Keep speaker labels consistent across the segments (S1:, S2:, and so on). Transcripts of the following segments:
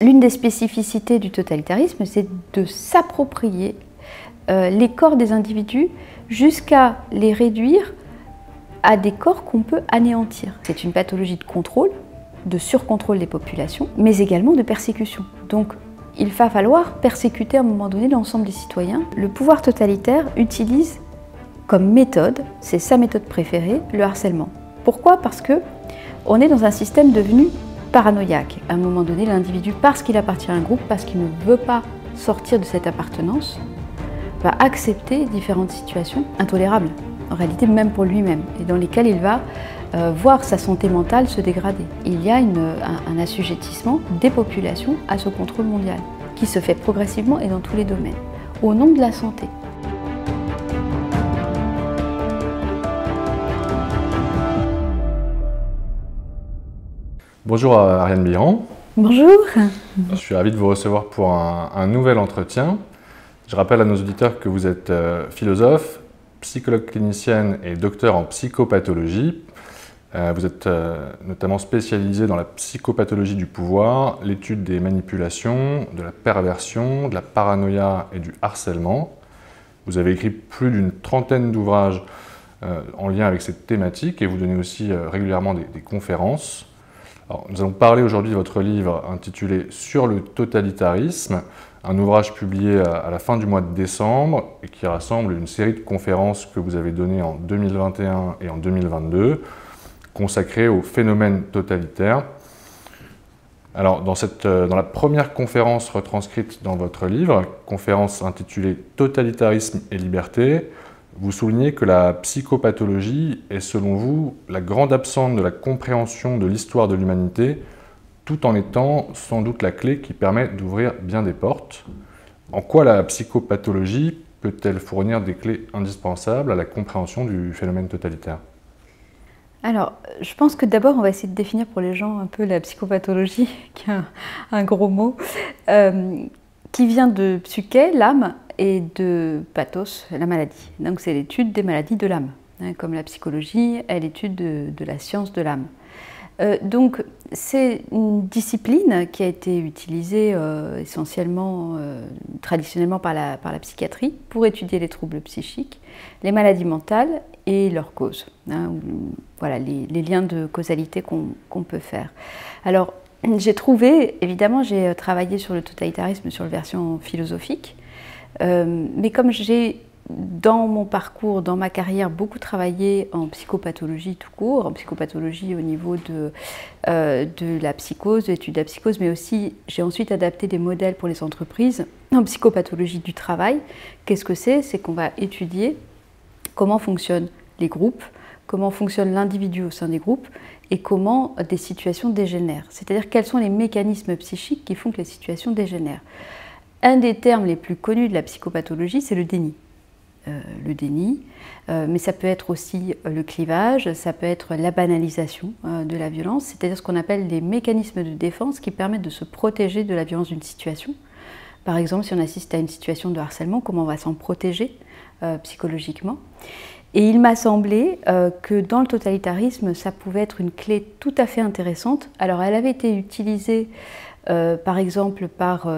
S1: L'une des spécificités du totalitarisme, c'est de s'approprier les corps des individus jusqu'à les réduire à des corps qu'on peut anéantir. C'est une pathologie de contrôle, de surcontrôle des populations, mais également de persécution. Donc il va falloir persécuter à un moment donné l'ensemble des citoyens. Le pouvoir totalitaire utilise comme méthode, c'est sa méthode préférée, le harcèlement. Pourquoi? Parce qu'on est dans un système devenu paranoïaque. À un moment donné, l'individu, parce qu'il appartient à un groupe, parce qu'il ne veut pas sortir de cette appartenance, va accepter différentes situations intolérables, en réalité même pour lui-même, et dans lesquelles il va voir sa santé mentale se dégrader. Il y a un assujettissement des populations à ce contrôle mondial, qui se fait progressivement et dans tous les domaines, au nom de la santé.
S2: Bonjour Ariane Biran.
S1: Bonjour.
S2: Je suis ravi de vous recevoir pour un nouvel entretien. Je rappelle à nos auditeurs que vous êtes philosophe, psychologue clinicienne et docteur en psychopathologie. Vous êtes notamment spécialisé dans la psychopathologie du pouvoir, l'étude des manipulations, de la perversion, de la paranoïa et du harcèlement. Vous avez écrit plus d'une trentaine d'ouvrages en lien avec cette thématique et vous donnez aussi régulièrement des conférences. Alors, nous allons parler aujourd'hui de votre livre intitulé « Sur le totalitarisme », un ouvrage publié à la fin du mois de décembre et qui rassemble une série de conférences que vous avez données en 2021 et en 2022, consacrées au phénomène totalitaire. Alors, dans la première conférence retranscrite dans votre livre, conférence intitulée « Totalitarisme et liberté », vous soulignez que la psychopathologie est, selon vous, la grande absente de la compréhension de l'histoire de l'humanité, tout en étant sans doute la clé qui permet d'ouvrir bien des portes. En quoi la psychopathologie peut-elle fournir des clés indispensables à la compréhension du phénomène totalitaire?
S1: Alors, je pense que d'abord, on va essayer de définir pour les gens un peu la psychopathologie, qui est un gros mot, qui vient de psyché, l'âme, et de pathos, la maladie. Donc c'est l'étude des maladies de l'âme. Comme la psychologie est l'étude de la science de l'âme. Donc c'est une discipline qui a été utilisée essentiellement, traditionnellement par la psychiatrie pour étudier les troubles psychiques, les maladies mentales et leurs causes. Voilà les liens de causalité qu'on peut faire. Alors j'ai trouvé, évidemment j'ai travaillé sur le totalitarisme sur la version philosophique, mais comme j'ai, dans mon parcours, dans ma carrière, beaucoup travaillé en psychopathologie tout court, en psychopathologie au niveau de la psychose, de l'étude de la psychose, mais aussi j'ai ensuite adapté des modèles pour les entreprises en psychopathologie du travail. Qu'est-ce que c'est? C'est qu'on va étudier comment fonctionnent les groupes, comment fonctionne l'individu au sein des groupes et comment des situations dégénèrent. C'est-à-dire quels sont les mécanismes psychiques qui font que les situations dégénèrent. Un des termes les plus connus de la psychopathologie, c'est le déni. Mais ça peut être aussi le clivage, ça peut être la banalisation de la violence, c'est-à-dire ce qu'on appelle les mécanismes de défense qui permettent de se protéger de la violence d'une situation. Par exemple, si on assiste à une situation de harcèlement, comment on va s'en protéger psychologiquement. Et il m'a semblé que dans le totalitarisme, ça pouvait être une clé tout à fait intéressante. Alors, elle avait été utilisée par exemple par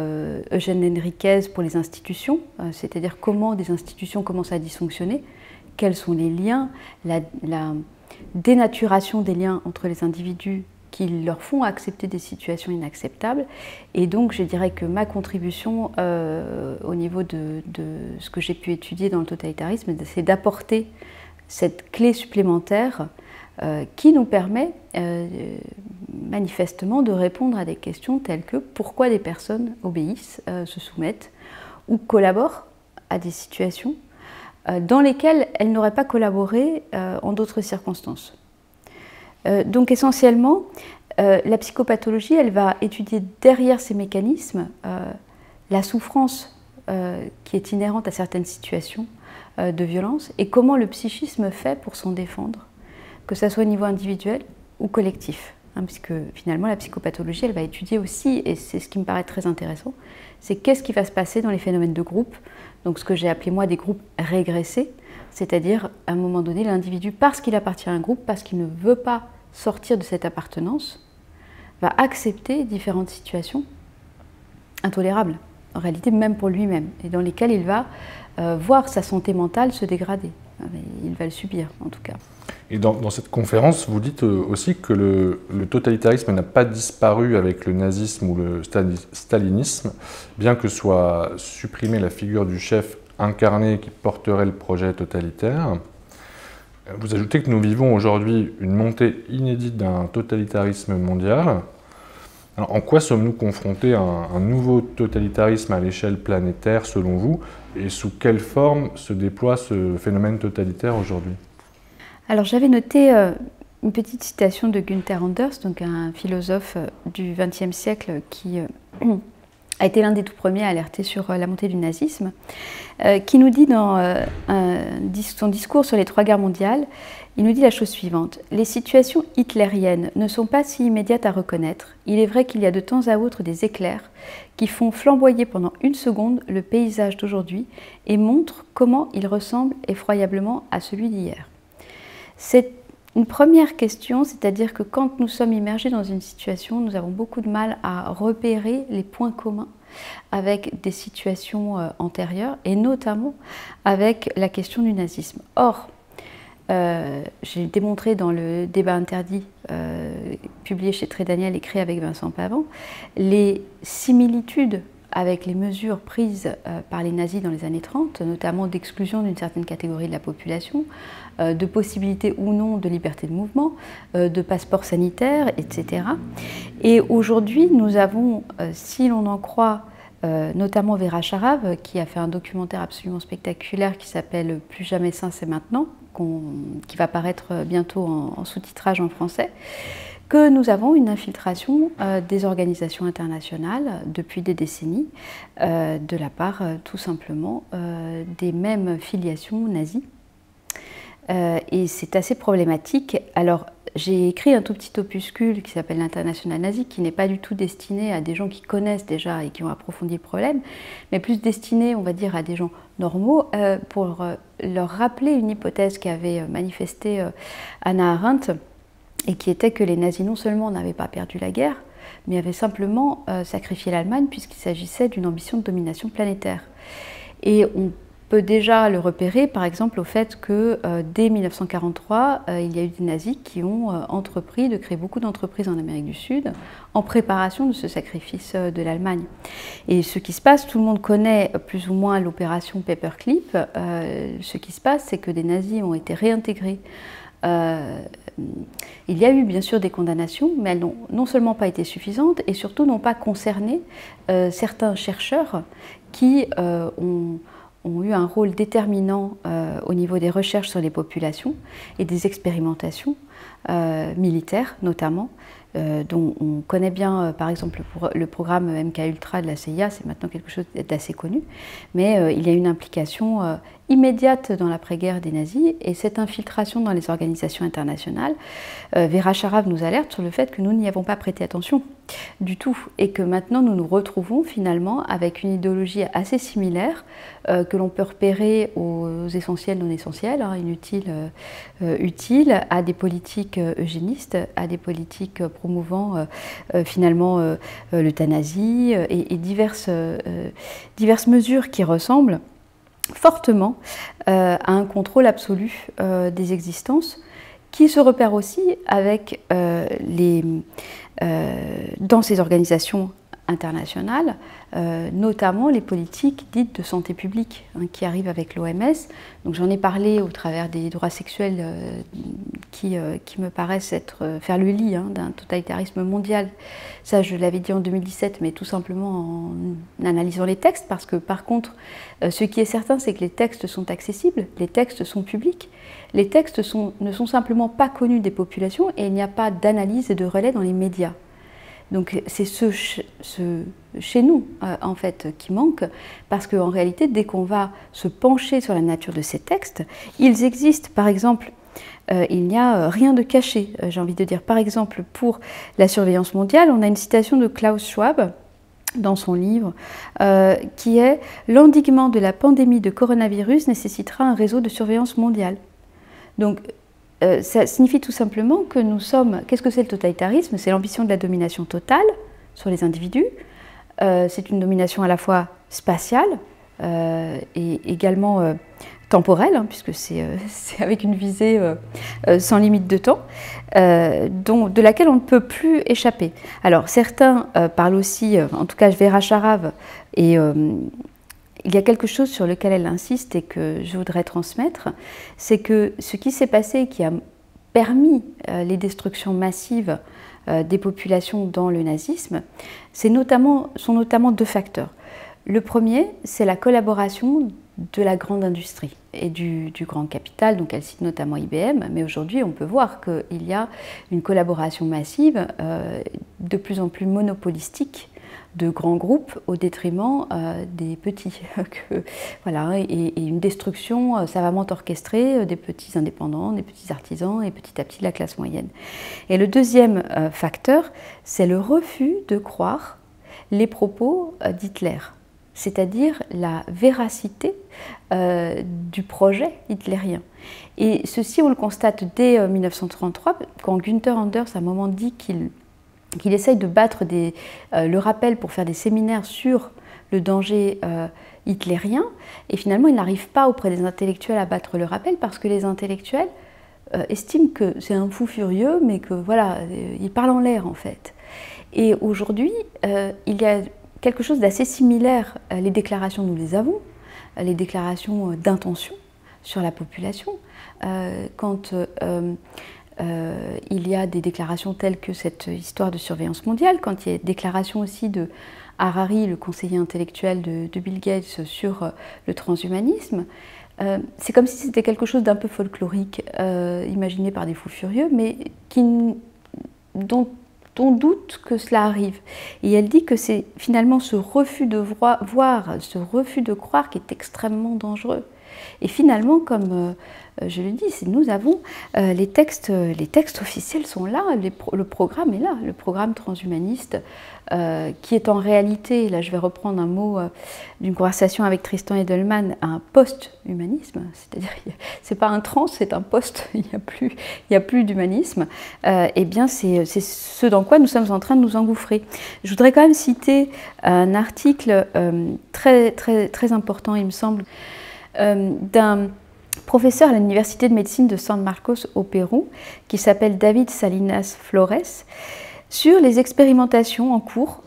S1: Eugène Henriquez pour les institutions, c'est-à-dire comment des institutions commencent à dysfonctionner, quels sont les liens, la dénaturation des liens entre les individus qui leur font accepter des situations inacceptables. Et donc je dirais que ma contribution au niveau de ce que j'ai pu étudier dans le totalitarisme, c'est d'apporter cette clé supplémentaire qui nous permet manifestement de répondre à des questions telles que pourquoi des personnes obéissent, se soumettent ou collaborent à des situations dans lesquelles elles n'auraient pas collaboré en d'autres circonstances. Donc essentiellement, la psychopathologie, elle va étudier derrière ces mécanismes la souffrance qui est inhérente à certaines situations de violence et comment le psychisme fait pour s'en défendre, que ce soit au niveau individuel ou collectif. Puisque finalement la psychopathologie, elle va étudier aussi, et c'est ce qui me paraît très intéressant, c'est qu'est-ce qui va se passer dans les phénomènes de groupe, donc ce que j'ai appelé moi des groupes régressés, c'est-à-dire à un moment donné l'individu, parce qu'il appartient à un groupe, parce qu'il ne veut pas sortir de cette appartenance, va accepter différentes situations intolérables, en réalité même pour lui-même, et dans lesquels il va voir sa santé mentale se dégrader. Il va le subir en tout cas.
S2: Et dans cette conférence, vous dites aussi que le totalitarisme n'a pas disparu avec le nazisme ou le stalinisme, bien que soit supprimée la figure du chef incarné qui porterait le projet totalitaire. Vous ajoutez que nous vivons aujourd'hui une montée inédite d'un totalitarisme mondial. Alors, en quoi sommes-nous confrontés à un nouveau totalitarisme à l'échelle planétaire selon vous, et sous quelle forme se déploie ce phénomène totalitaire aujourd'hui?
S1: Alors j'avais noté une petite citation de Günther Anders, donc un philosophe du XXe siècle qui a été l'un des tout premiers à alerter sur la montée du nazisme, qui nous dit dans son discours sur les 3 guerres mondiales, il nous dit la chose suivante: les situations hitlériennes ne sont pas si immédiates à reconnaître. Il est vrai qu'il y a de temps à autre des éclairs qui font flamboyer pendant une seconde le paysage d'aujourd'hui et montrent comment il ressemble effroyablement à celui d'hier. C'est une première question, c'est-à-dire que quand nous sommes immergés dans une situation, nous avons beaucoup de mal à repérer les points communs avec des situations antérieures, et notamment avec la question du nazisme. Or, j'ai démontré dans le débat interdit publié chez Trédaniel, écrit avec Vincent Pavant, les similitudes avec les mesures prises par les nazis dans les années 30, notamment d'exclusion d'une certaine catégorie de la population, de possibilité ou non de liberté de mouvement, de passeport sanitaire, etc. Et aujourd'hui, nous avons, si l'on en croit notamment Vera Sharav, qui a fait un documentaire absolument spectaculaire qui s'appelle « Plus jamais sain, c'est maintenant », qui va paraître bientôt en sous-titrage en français, que nous avons une infiltration des organisations internationales depuis des décennies, de la part tout simplement des mêmes filiations nazies. Et c'est assez problématique. Alors, j'ai écrit un tout petit opuscule qui s'appelle l'International nazi, qui n'est pas du tout destiné à des gens qui connaissent déjà et qui ont approfondi le problème, mais plus destiné, on va dire, à des gens normaux, pour leur rappeler une hypothèse qu'avait manifestée Hannah Arendt, et qui était que les nazis non seulement n'avaient pas perdu la guerre, mais avaient simplement sacrifié l'Allemagne puisqu'il s'agissait d'une ambition de domination planétaire. Et on peut déjà le repérer par exemple au fait que dès 1943, il y a eu des nazis qui ont entrepris de créer beaucoup d'entreprises en Amérique du Sud en préparation de ce sacrifice de l'Allemagne. Et ce qui se passe, tout le monde connaît plus ou moins l'opération Paperclip, ce qui se passe c'est que des nazis ont été réintégrés. Il y a eu bien sûr des condamnations, mais elles n'ont non seulement pas été suffisantes et surtout n'ont pas concerné certains chercheurs qui ont eu un rôle déterminant au niveau des recherches sur les populations et des expérimentations militaires notamment, dont on connaît bien par exemple le programme MK-Ultra de la CIA, c'est maintenant quelque chose d'assez connu, mais il y a une implication immédiate dans l'après-guerre des nazis, et cette infiltration dans les organisations internationales, Vera Sharav nous alerte sur le fait que nous n'y avons pas prêté attention du tout, et que maintenant nous nous retrouvons finalement avec une idéologie assez similaire que l'on peut repérer aux essentiels non essentiels, hein, inutiles, utiles, à des politiques eugénistes, à des politiques promouvant finalement l'euthanasie et diverses mesures qui ressemblent fortement à un contrôle absolu des existences, qui se repère aussi avec dans ces organisations internationales, notamment les politiques dites de santé publique, hein, qui arrivent avec l'OMS. Donc j'en ai parlé au travers des droits sexuels qui me paraissent faire le lit d'un totalitarisme mondial. Ça, je l'avais dit en 2017, mais tout simplement en analysant les textes, parce que par contre, ce qui est certain, c'est que les textes sont accessibles, les textes sont publics, les textes ne sont simplement pas connus des populations, et il n'y a pas d'analyse et de relais dans les médias. Donc c'est ce chez nous, en fait, qui manque, parce qu'en réalité, dès qu'on va se pencher sur la nature de ces textes, ils existent. Par exemple, il n'y a rien de caché, j'ai envie de dire. Par exemple, pour la surveillance mondiale, on a une citation de Klaus Schwab dans son livre, qui est « L'endiguement de la pandémie de coronavirus nécessitera un réseau de surveillance mondiale ». Donc, ça signifie tout simplement que nous sommes... Qu'est-ce que c'est le totalitarisme? C'est l'ambition de la domination totale sur les individus, c'est une domination à la fois spatiale et également temporelle, hein, puisque c'est avec une visée sans limite de temps, de laquelle on ne peut plus échapper. Alors certains parlent aussi, en tout cas Vera Sharav, et il y a quelque chose sur lequel elle insiste et que je voudrais transmettre, c'est que ce qui s'est passé, qui a permis les destructions massives des populations dans le nazisme, sont notamment deux facteurs. Le premier, c'est la collaboration de la grande industrie et du grand capital, donc elle cite notamment IBM, mais aujourd'hui on peut voir qu'il y a une collaboration massive, de plus en plus monopolistique, de grands groupes au détriment des petits. Voilà, et une destruction savamment orchestrée des petits indépendants, des petits artisans et petit à petit de la classe moyenne. Et le deuxième facteur, c'est le refus de croire les propos d'Hitler, c'est-à-dire la véracité du projet hitlérien. Et ceci, on le constate dès 1933, quand Günther Anders, à un moment, dit qu'il essaye de battre le rappel pour faire des séminaires sur le danger hitlérien, et finalement il n'arrive pas auprès des intellectuels à battre le rappel parce que les intellectuels estiment que c'est un fou furieux, mais que voilà, il parle en l'air en fait. Et aujourd'hui, il y a quelque chose d'assez similaire. Les déclarations, nous les avons, les déclarations d'intention sur la population. Quand il y a des déclarations telles que cette histoire de surveillance mondiale, quand il y a des déclarations aussi de Harari, le conseiller intellectuel de Bill Gates, sur le transhumanisme, c'est comme si c'était quelque chose d'un peu folklorique, imaginé par des fous furieux, mais dont on doute que cela arrive. Et elle dit que c'est finalement ce refus de voir, ce refus de croire qui est extrêmement dangereux. Et finalement, comme je le dis, nous avons les textes officiels sont là, le programme est là, le programme transhumaniste, qui est en réalité, là je vais reprendre un mot d'une conversation avec Tristan Edelman, un post-humanisme, c'est-à-dire c'est pas un trans, c'est un post, il n'y a plus d'humanisme, et bien c'est ce dans quoi nous sommes en train de nous engouffrer. Je voudrais quand même citer un article très important, il me semble, d'un professeur à l'Université de médecine de San Marcos au Pérou, qui s'appelle David Salinas Flores, sur les expérimentations en cours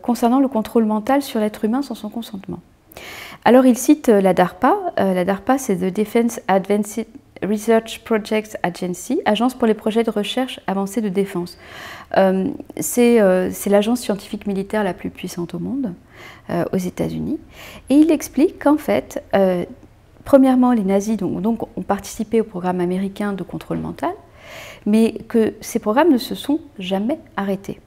S1: concernant le contrôle mental sur l'être humain sans son consentement. Alors il cite la DARPA. La DARPA, c'est The Defense Advanced Research Projects Agency, agence pour les projets de recherche avancée de défense. C'est l'agence scientifique militaire la plus puissante au monde, aux États-Unis. Et il explique qu'en fait, premièrement, les nazis donc, ont participé au programme américain de contrôle mental, mais que ces programmes ne se sont jamais arrêtés.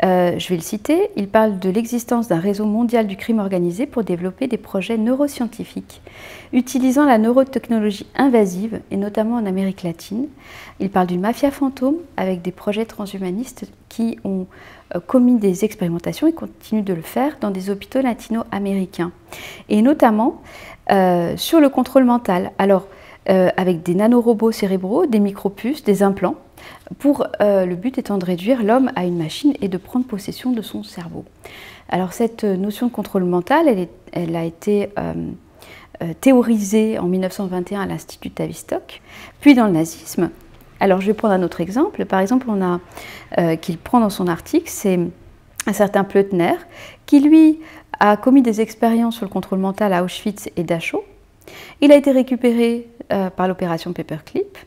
S1: Je vais le citer, il parle de l'existence d'un réseau mondial du crime organisé pour développer des projets neuroscientifiques utilisant la neurotechnologie invasive, et notamment en Amérique latine. Il parle d'une mafia fantôme avec des projets transhumanistes qui ont commis des expérimentations et continuent de le faire dans des hôpitaux latino-américains. Et notamment sur le contrôle mental, alors avec des nanorobots cérébraux, des micropuces, des implants, le but étant de réduire l'homme à une machine et de prendre possession de son cerveau. Alors cette notion de contrôle mental, elle a été théorisée en 1921 à l'Institut Tavistock, puis dans le nazisme. Alors je vais prendre un autre exemple. Par exemple, qu'il prend dans son article, c'est un certain Pleutner, qui lui a commis des expériences sur le contrôle mental à Auschwitz et Dachau. Il a été récupéré par l'opération Paperclip,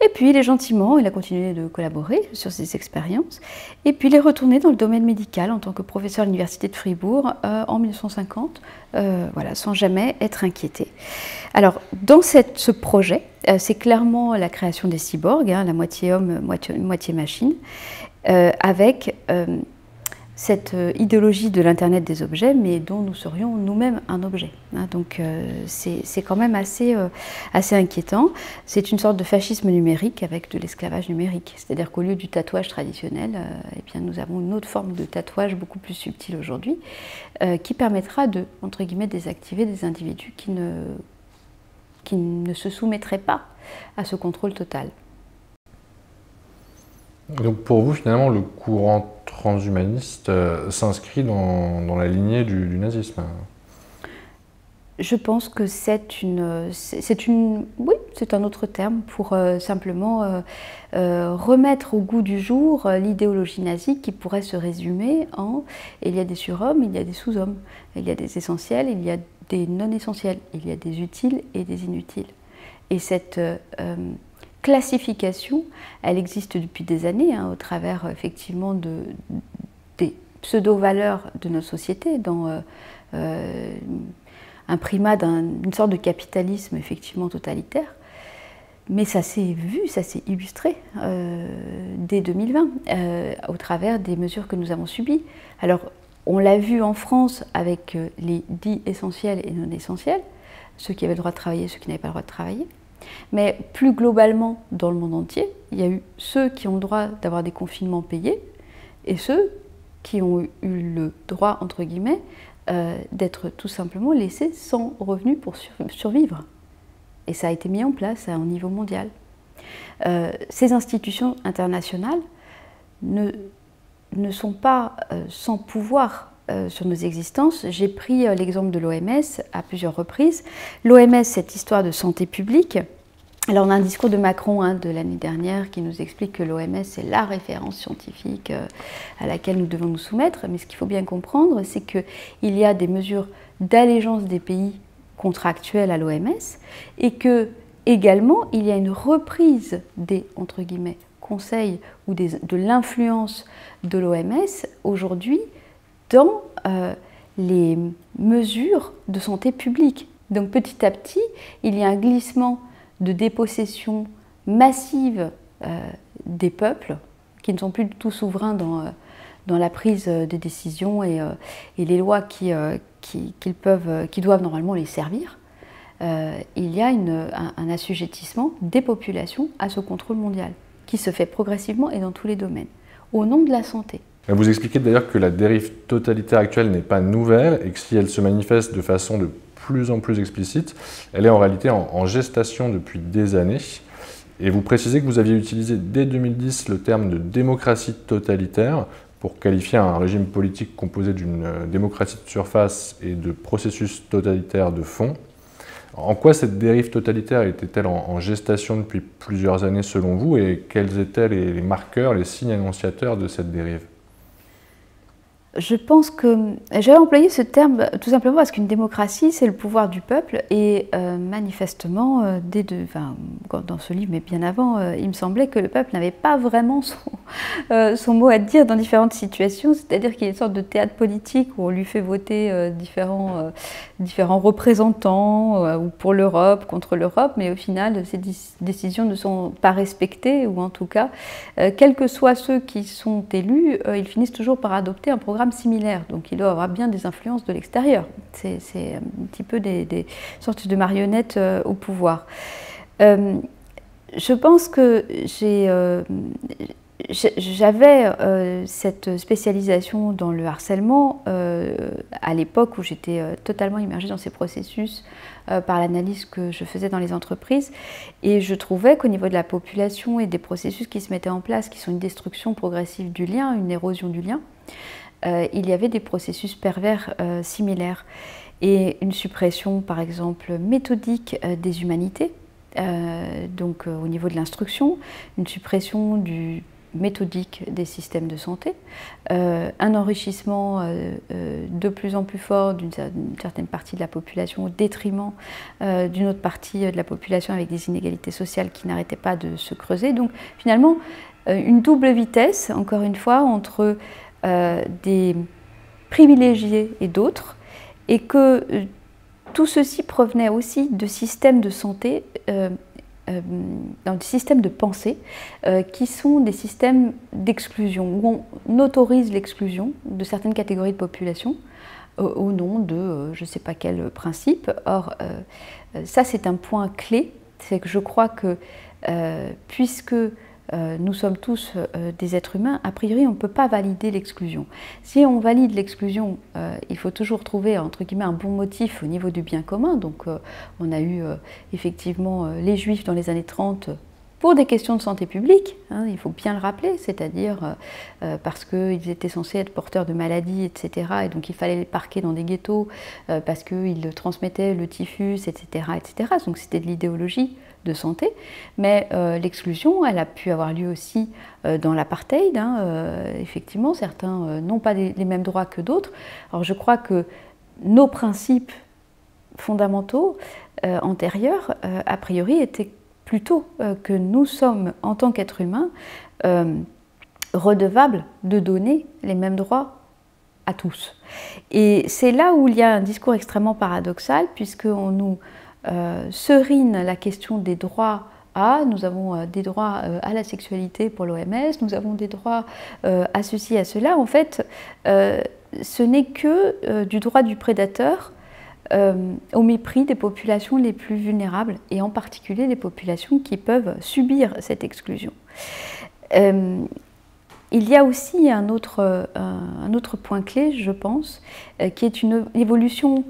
S1: et puis il a continué de collaborer sur ces expériences, et puis il est retourné dans le domaine médical en tant que professeur à l'université de Fribourg en 1950, voilà, sans jamais être inquiété. Alors dans ce projet, c'est clairement la création des cyborgs, hein, la moitié homme, moitié machine, avec cette idéologie de l'Internet des objets, mais dont nous serions nous-mêmes un objet. Hein, donc c'est quand même assez inquiétant. C'est une sorte de fascisme numérique avec de l'esclavage numérique. C'est-à-dire qu'au lieu du tatouage traditionnel, eh bien, nous avons une autre forme de tatouage beaucoup plus subtile aujourd'hui, qui permettra de, entre guillemets, désactiver des individus qui ne se soumettraient pas à ce contrôle total.
S2: Donc pour vous, finalement, le courant transhumaniste s'inscrit dans la lignée du nazisme.
S1: Je pense que oui, c'est un autre terme pour simplement remettre au goût du jour l'idéologie nazie qui pourrait se résumer en il y a des surhommes, il y a des sous-hommes, il y a des essentiels, il y a des non-essentiels, il y a des utiles et des inutiles. Et cette classification, elle existe depuis des années, au travers effectivement des pseudo-valeurs de notre société, dans un primat d'une sorte de capitalisme effectivement totalitaire. Mais ça s'est vu, ça s'est illustré dès 2020 au travers des mesures que nous avons subies. Alors, on l'a vu en France avec les dits essentiels et non essentiels, ceux qui avaient le droit de travailler, ceux qui n'avaient pas le droit de travailler. Mais plus globalement, dans le monde entier, il y a eu ceux qui ont le droit d'avoir des confinements payés et ceux qui ont eu le droit, entre guillemets, d'être tout simplement laissés sans revenus pour survivre. Et ça a été mis en place au niveau mondial. Ces institutions internationales ne sont pas sans pouvoir sur nos existences. J'ai pris l'exemple de l'OMS à plusieurs reprises. L'OMS, cette histoire de santé publique. Alors on a un discours de Macron de l'année dernière qui nous explique que l'OMS est la référence scientifique à laquelle nous devons nous soumettre. Mais ce qu'il faut bien comprendre, c'est qu'il y a des mesures d'allégeance des pays contractuels à l'OMS et que également il y a une reprise des entre guillemets conseils ou de l'influence de l'OMS aujourd'hui dans les mesures de santé publique. Donc petit à petit, il y a un glissement de dépossession massive des peuples qui ne sont plus du tout souverains dans la prise des décisions et les lois qui doivent normalement les servir. Il y a un assujettissement des populations à ce contrôle mondial qui se fait progressivement et dans tous les domaines, au nom de la santé.
S2: Vous expliquez d'ailleurs que la dérive totalitaire actuelle n'est pas nouvelle et que si elle se manifeste de façon de plus en plus explicite, elle est en réalité en gestation depuis des années. Et vous précisez que vous aviez utilisé dès 2010 le terme de démocratie totalitaire pour qualifier un régime politique composé d'une démocratie de surface et de processus totalitaires de fond. En quoi cette dérive totalitaire était-elle en gestation depuis plusieurs années selon vous et quels étaient les marqueurs, les signes annonciateurs de cette dérive ?
S1: Je pense que j'avais employé ce terme tout simplement parce qu'une démocratie, c'est le pouvoir du peuple et manifestement, dans ce livre, mais bien avant, il me semblait que le peuple n'avait pas vraiment son mot à dire dans différentes situations, c'est-à-dire qu'il y a une sorte de théâtre politique où on lui fait voter différents représentants ou pour l'Europe, contre l'Europe, mais au final, ces décisions ne sont pas respectées ou en tout cas, quels que soient ceux qui sont élus, ils finissent toujours par adopter un programme similaire, donc il doit avoir bien des influences de l'extérieur. C'est un petit peu des sortes de marionnettes au pouvoir. Je pense que j'avais cette spécialisation dans le harcèlement à l'époque où j'étais totalement immergée dans ces processus par l'analyse que je faisais dans les entreprises et je trouvais qu'au niveau de la population et des processus qui se mettaient en place, qui sont une destruction progressive du lien, une érosion du lien, il y avait des processus pervers similaires et une suppression par exemple méthodique des humanités, donc au niveau de l'instruction, une suppression du méthodique des systèmes de santé, un enrichissement de plus en plus fort d'une certaine partie de la population au détriment d'une autre partie de la population avec des inégalités sociales qui n'arrêtaient pas de se creuser. Donc finalement, une double vitesse, encore une fois, entre des privilégiés et d'autres, et que tout ceci provenait aussi de systèmes de santé, dans des systèmes de pensée, qui sont des systèmes d'exclusion, où on autorise l'exclusion de certaines catégories de population au nom de je ne sais pas quel principe. Or, ça c'est un point clé, c'est que je crois que puisque nous sommes tous des êtres humains, a priori on ne peut pas valider l'exclusion. Si on valide l'exclusion, il faut toujours trouver entre guillemets un bon motif au niveau du bien commun. Donc on a eu effectivement les Juifs dans les années 30 pour des questions de santé publique, hein, il faut bien le rappeler, c'est-à-dire parce qu'ils étaient censés être porteurs de maladies, etc. Et donc il fallait les parquer dans des ghettos parce qu'ils transmettaient le typhus, etc. etc. Donc c'était de l'idéologie de santé, mais l'exclusion, elle a pu avoir lieu aussi dans l'apartheid. Hein, effectivement, certains n'ont pas les mêmes droits que d'autres. Alors je crois que nos principes fondamentaux antérieurs, a priori, étaient plutôt que nous sommes, en tant qu'êtres humains, redevables de donner les mêmes droits à tous. Et c'est là où il y a un discours extrêmement paradoxal, puisqu'on nous serine la question des droits nous avons des droits à la sexualité pour l'OMS, nous avons des droits à ceci, à cela. En fait, ce n'est que du droit du prédateur au mépris des populations les plus vulnérables, et en particulier les populations qui peuvent subir cette exclusion. Il y a aussi un autre point clé, je pense, qui est une évolution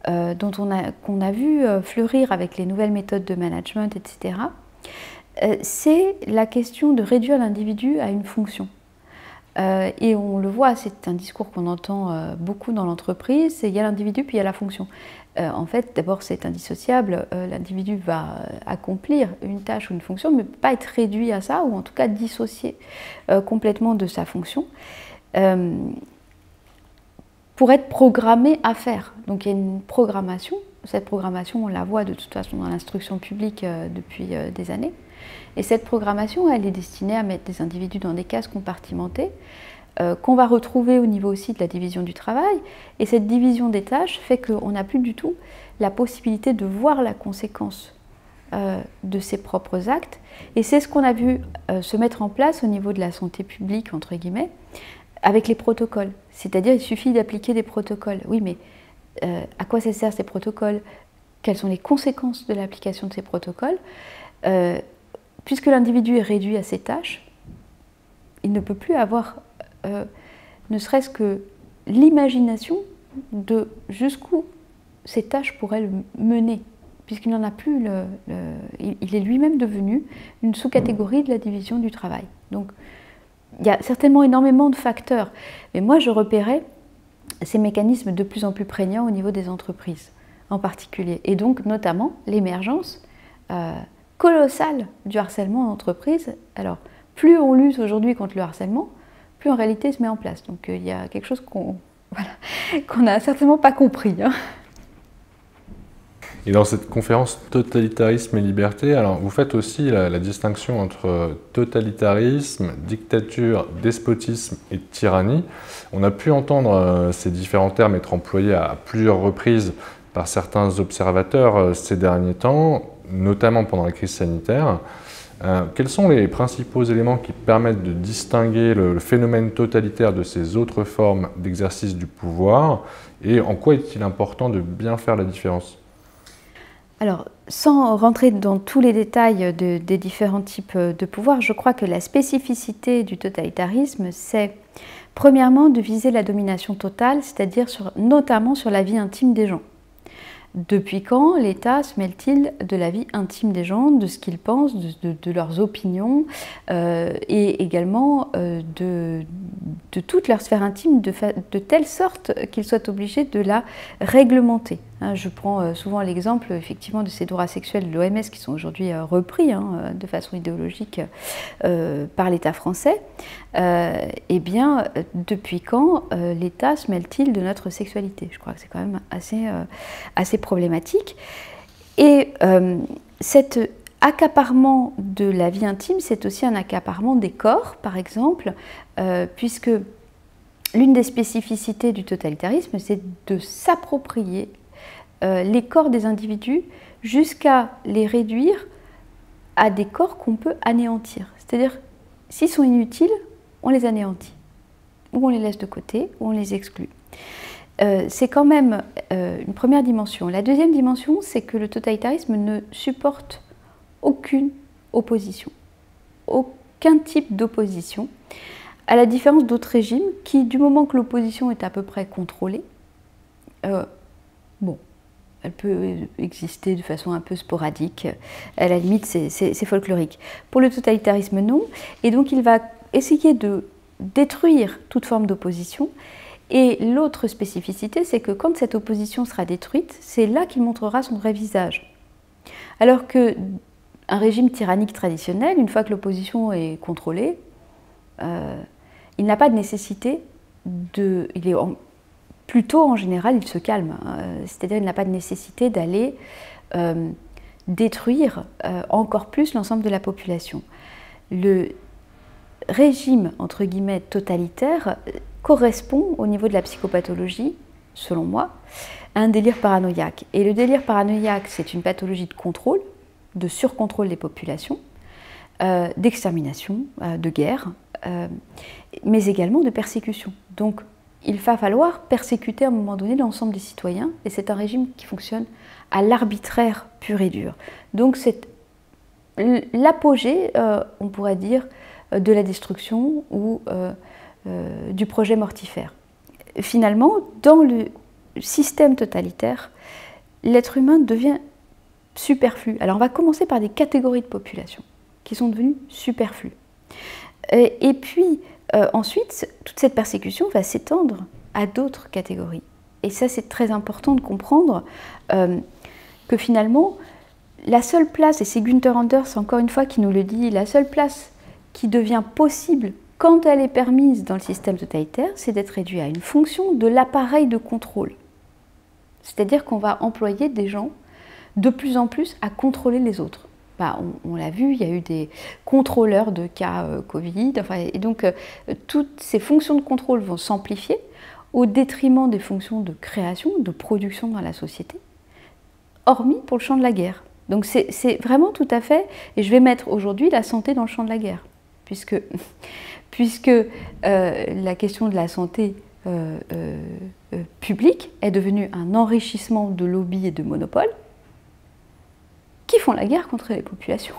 S1: qu'on a vu fleurir avec les nouvelles méthodes de management, etc. C'est la question de réduire l'individu à une fonction. Et on le voit, c'est un discours qu'on entend beaucoup dans l'entreprise, c'est il y a l'individu puis il y a la fonction. En fait, d'abord c'est indissociable, l'individu va accomplir une tâche ou une fonction, mais ne peut pas être réduit à ça, ou en tout cas dissocié complètement de sa fonction, pour être programmé à faire. Donc il y a une programmation, cette programmation on la voit de toute façon dans l'instruction publique depuis des années. Et cette programmation, elle est destinée à mettre des individus dans des cases compartimentées, qu'on va retrouver au niveau aussi de la division du travail. Et cette division des tâches fait qu'on n'a plus du tout la possibilité de voir la conséquence de ses propres actes. Et c'est ce qu'on a vu se mettre en place au niveau de la santé publique, entre guillemets, avec les protocoles. C'est-à-dire, il suffit d'appliquer des protocoles. Oui, mais à quoi ça sert ces protocoles? Quelles sont les conséquences de l'application de ces protocoles? Puisque l'individu est réduit à ses tâches, il ne peut plus avoir ne serait-ce que l'imagination de jusqu'où ces tâches pourraient le mener, puisqu'il n'en a plus, il est lui-même devenu une sous-catégorie de la division du travail. Donc il y a certainement énormément de facteurs, mais moi je repérais ces mécanismes de plus en plus prégnants au niveau des entreprises en particulier, et donc notamment l'émergence colossale du harcèlement en entreprise. Alors, plus on lutte aujourd'hui contre le harcèlement, plus en réalité il se met en place. Donc il y a quelque chose qu'on n'a certainement pas compris. Hein.
S2: Et dans cette conférence totalitarisme et liberté, alors vous faites aussi la distinction entre totalitarisme, dictature, despotisme et tyrannie. On a pu entendre ces différents termes être employés à plusieurs reprises par certains observateurs ces derniers temps, notamment pendant la crise sanitaire. Quels sont les principaux éléments qui permettent de distinguer le phénomène totalitaire de ces autres formes d'exercice du pouvoir, et en quoi est-il important de bien faire la différence?
S1: Alors, sans rentrer dans tous les détails des différents types de pouvoir, je crois que la spécificité du totalitarisme, c'est premièrement de viser la domination totale, c'est-à-dire notamment sur la vie intime des gens. Depuis quand l'État se mêle-t-il de la vie intime des gens, de ce qu'ils pensent, de leurs opinions, et également de toute leur sphère intime, de telle sorte qu'ils soient obligés de la réglementer. Je prends souvent l'exemple effectivement de ces droits sexuels de l'OMS qui sont aujourd'hui repris de façon idéologique par l'État français. Eh bien, depuis quand l'État se mêle-t-il de notre sexualité? Je crois que c'est quand même assez problématique. Et cet accaparement de la vie intime, c'est aussi un accaparement des corps, par exemple, puisque l'une des spécificités du totalitarisme, c'est de s'approprier les corps des individus jusqu'à les réduire à des corps qu'on peut anéantir. C'est-à-dire, s'ils sont inutiles, on les anéantit, ou on les laisse de côté, ou on les exclut. C'est quand même une première dimension. La deuxième dimension, c'est que le totalitarisme ne supporte aucune opposition, aucun type d'opposition, à la différence d'autres régimes qui, du moment que l'opposition est à peu près contrôlée, Elle peut exister de façon un peu sporadique. À la limite, c'est folklorique. Pour le totalitarisme, non. Et donc, il va essayer de détruire toute forme d'opposition. Et l'autre spécificité, c'est que quand cette opposition sera détruite, c'est là qu'il montrera son vrai visage. Alors qu'un régime tyrannique traditionnel, une fois que l'opposition est contrôlée, il n'a pas de nécessité de... Plutôt, en général, il se calme. C'est-à-dire qu'il n'a pas de nécessité d'aller détruire encore plus l'ensemble de la population. Le régime, entre guillemets, totalitaire correspond, au niveau de la psychopathologie, selon moi, à un délire paranoïaque. Et le délire paranoïaque, c'est une pathologie de contrôle, de surcontrôle des populations, d'extermination, de guerre, mais également de persécution. Donc, il va falloir persécuter à un moment donné l'ensemble des citoyens, et c'est un régime qui fonctionne à l'arbitraire pur et dur. Donc c'est l'apogée, on pourrait dire, de la destruction ou du projet mortifère. Finalement, dans le système totalitaire, l'être humain devient superflu. Alors on va commencer par des catégories de population qui sont devenues superflues. Et puis, ensuite, toute cette persécution va s'étendre à d'autres catégories. Et ça, c'est très important de comprendre que finalement, la seule place, et c'est Günther Anders encore une fois qui nous le dit, la seule place qui devient possible quand elle est permise dans le système totalitaire, c'est d'être réduit à une fonction de l'appareil de contrôle. C'est-à-dire qu'on va employer des gens de plus en plus à contrôler les autres. On l'a vu, il y a eu des contrôleurs de cas Covid, et donc toutes ces fonctions de contrôle vont s'amplifier au détriment des fonctions de création, de production dans la société, hormis pour le champ de la guerre. Donc c'est vraiment tout à fait, et je vais mettre aujourd'hui la santé dans le champ de la guerre, puisque la question de la santé publique est devenue un enrichissement de lobbies et de monopoles qui font la guerre contre les populations.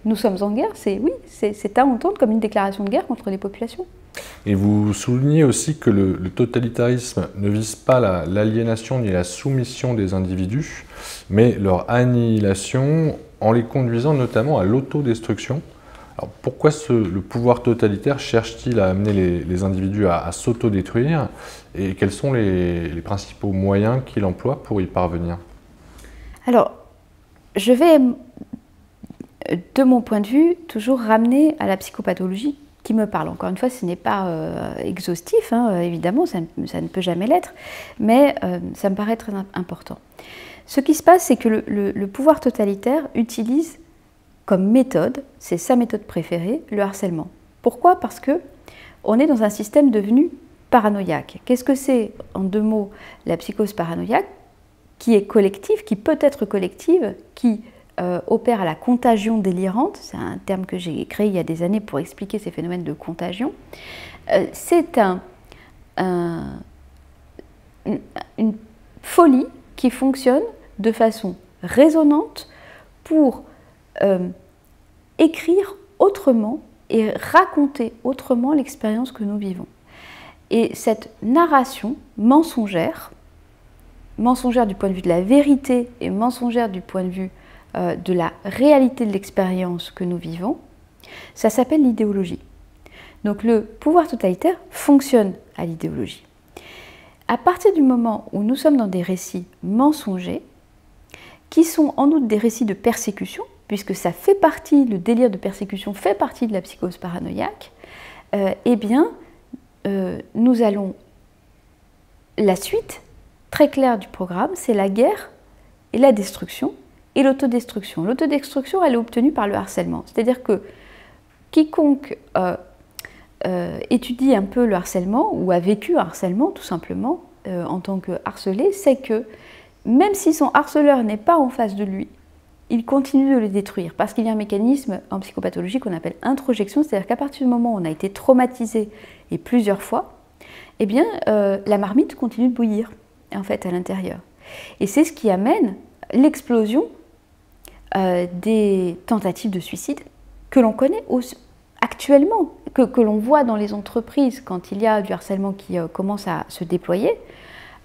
S1: Nous sommes en guerre, c'est à entendre comme une déclaration de guerre contre les populations.
S2: Et vous soulignez aussi que le totalitarisme ne vise pas l'aliénation ni la soumission des individus, mais leur annihilation en les conduisant notamment à l'autodestruction. Alors pourquoi le pouvoir totalitaire cherche-t-il à amener les individus à s'autodétruire, et quels sont les principaux moyens qu'il emploie pour y parvenir? Alors,
S1: je vais, de mon point de vue, toujours ramener à la psychopathologie qui me parle. Encore une fois, ce n'est pas exhaustif, évidemment, ça ne peut jamais l'être, mais ça me paraît très important. Ce qui se passe, c'est que le pouvoir totalitaire utilise comme méthode, c'est sa méthode préférée, le harcèlement. Pourquoi? Parce qu'on est dans un système devenu paranoïaque. Qu'est-ce que c'est, en deux mots, la psychose paranoïaque? Qui est collective, qui peut être collective, qui opère à la contagion délirante, c'est un terme que j'ai créé il y a des années pour expliquer ces phénomènes de contagion. C'est une folie qui fonctionne de façon résonante pour écrire autrement et raconter autrement l'expérience que nous vivons. Et cette narration mensongère du point de vue de la vérité et mensongère du point de vue de la réalité de l'expérience que nous vivons, ça s'appelle l'idéologie. Donc le pouvoir totalitaire fonctionne à l'idéologie. À partir du moment où nous sommes dans des récits mensongers, qui sont en outre des récits de persécution, puisque ça fait partie, le délire de persécution fait partie de la psychose paranoïaque, eh bien, nous allons, la suite très claire du programme, c'est la guerre et la destruction et l'autodestruction. L'autodestruction, elle est obtenue par le harcèlement. C'est-à-dire que quiconque étudie un peu le harcèlement ou a vécu un harcèlement, tout simplement, en tant que harcelé, sait que même si son harceleur n'est pas en face de lui, il continue de le détruire parce qu'il y a un mécanisme en psychopathologie qu'on appelle introjection, c'est-à-dire qu'à partir du moment où on a été traumatisé et plusieurs fois, eh bien, la marmite continue de bouillir en fait à l'intérieur. Et c'est ce qui amène l'explosion des tentatives de suicide que l'on connaît actuellement, que l'on voit dans les entreprises quand il y a du harcèlement qui commence à se déployer.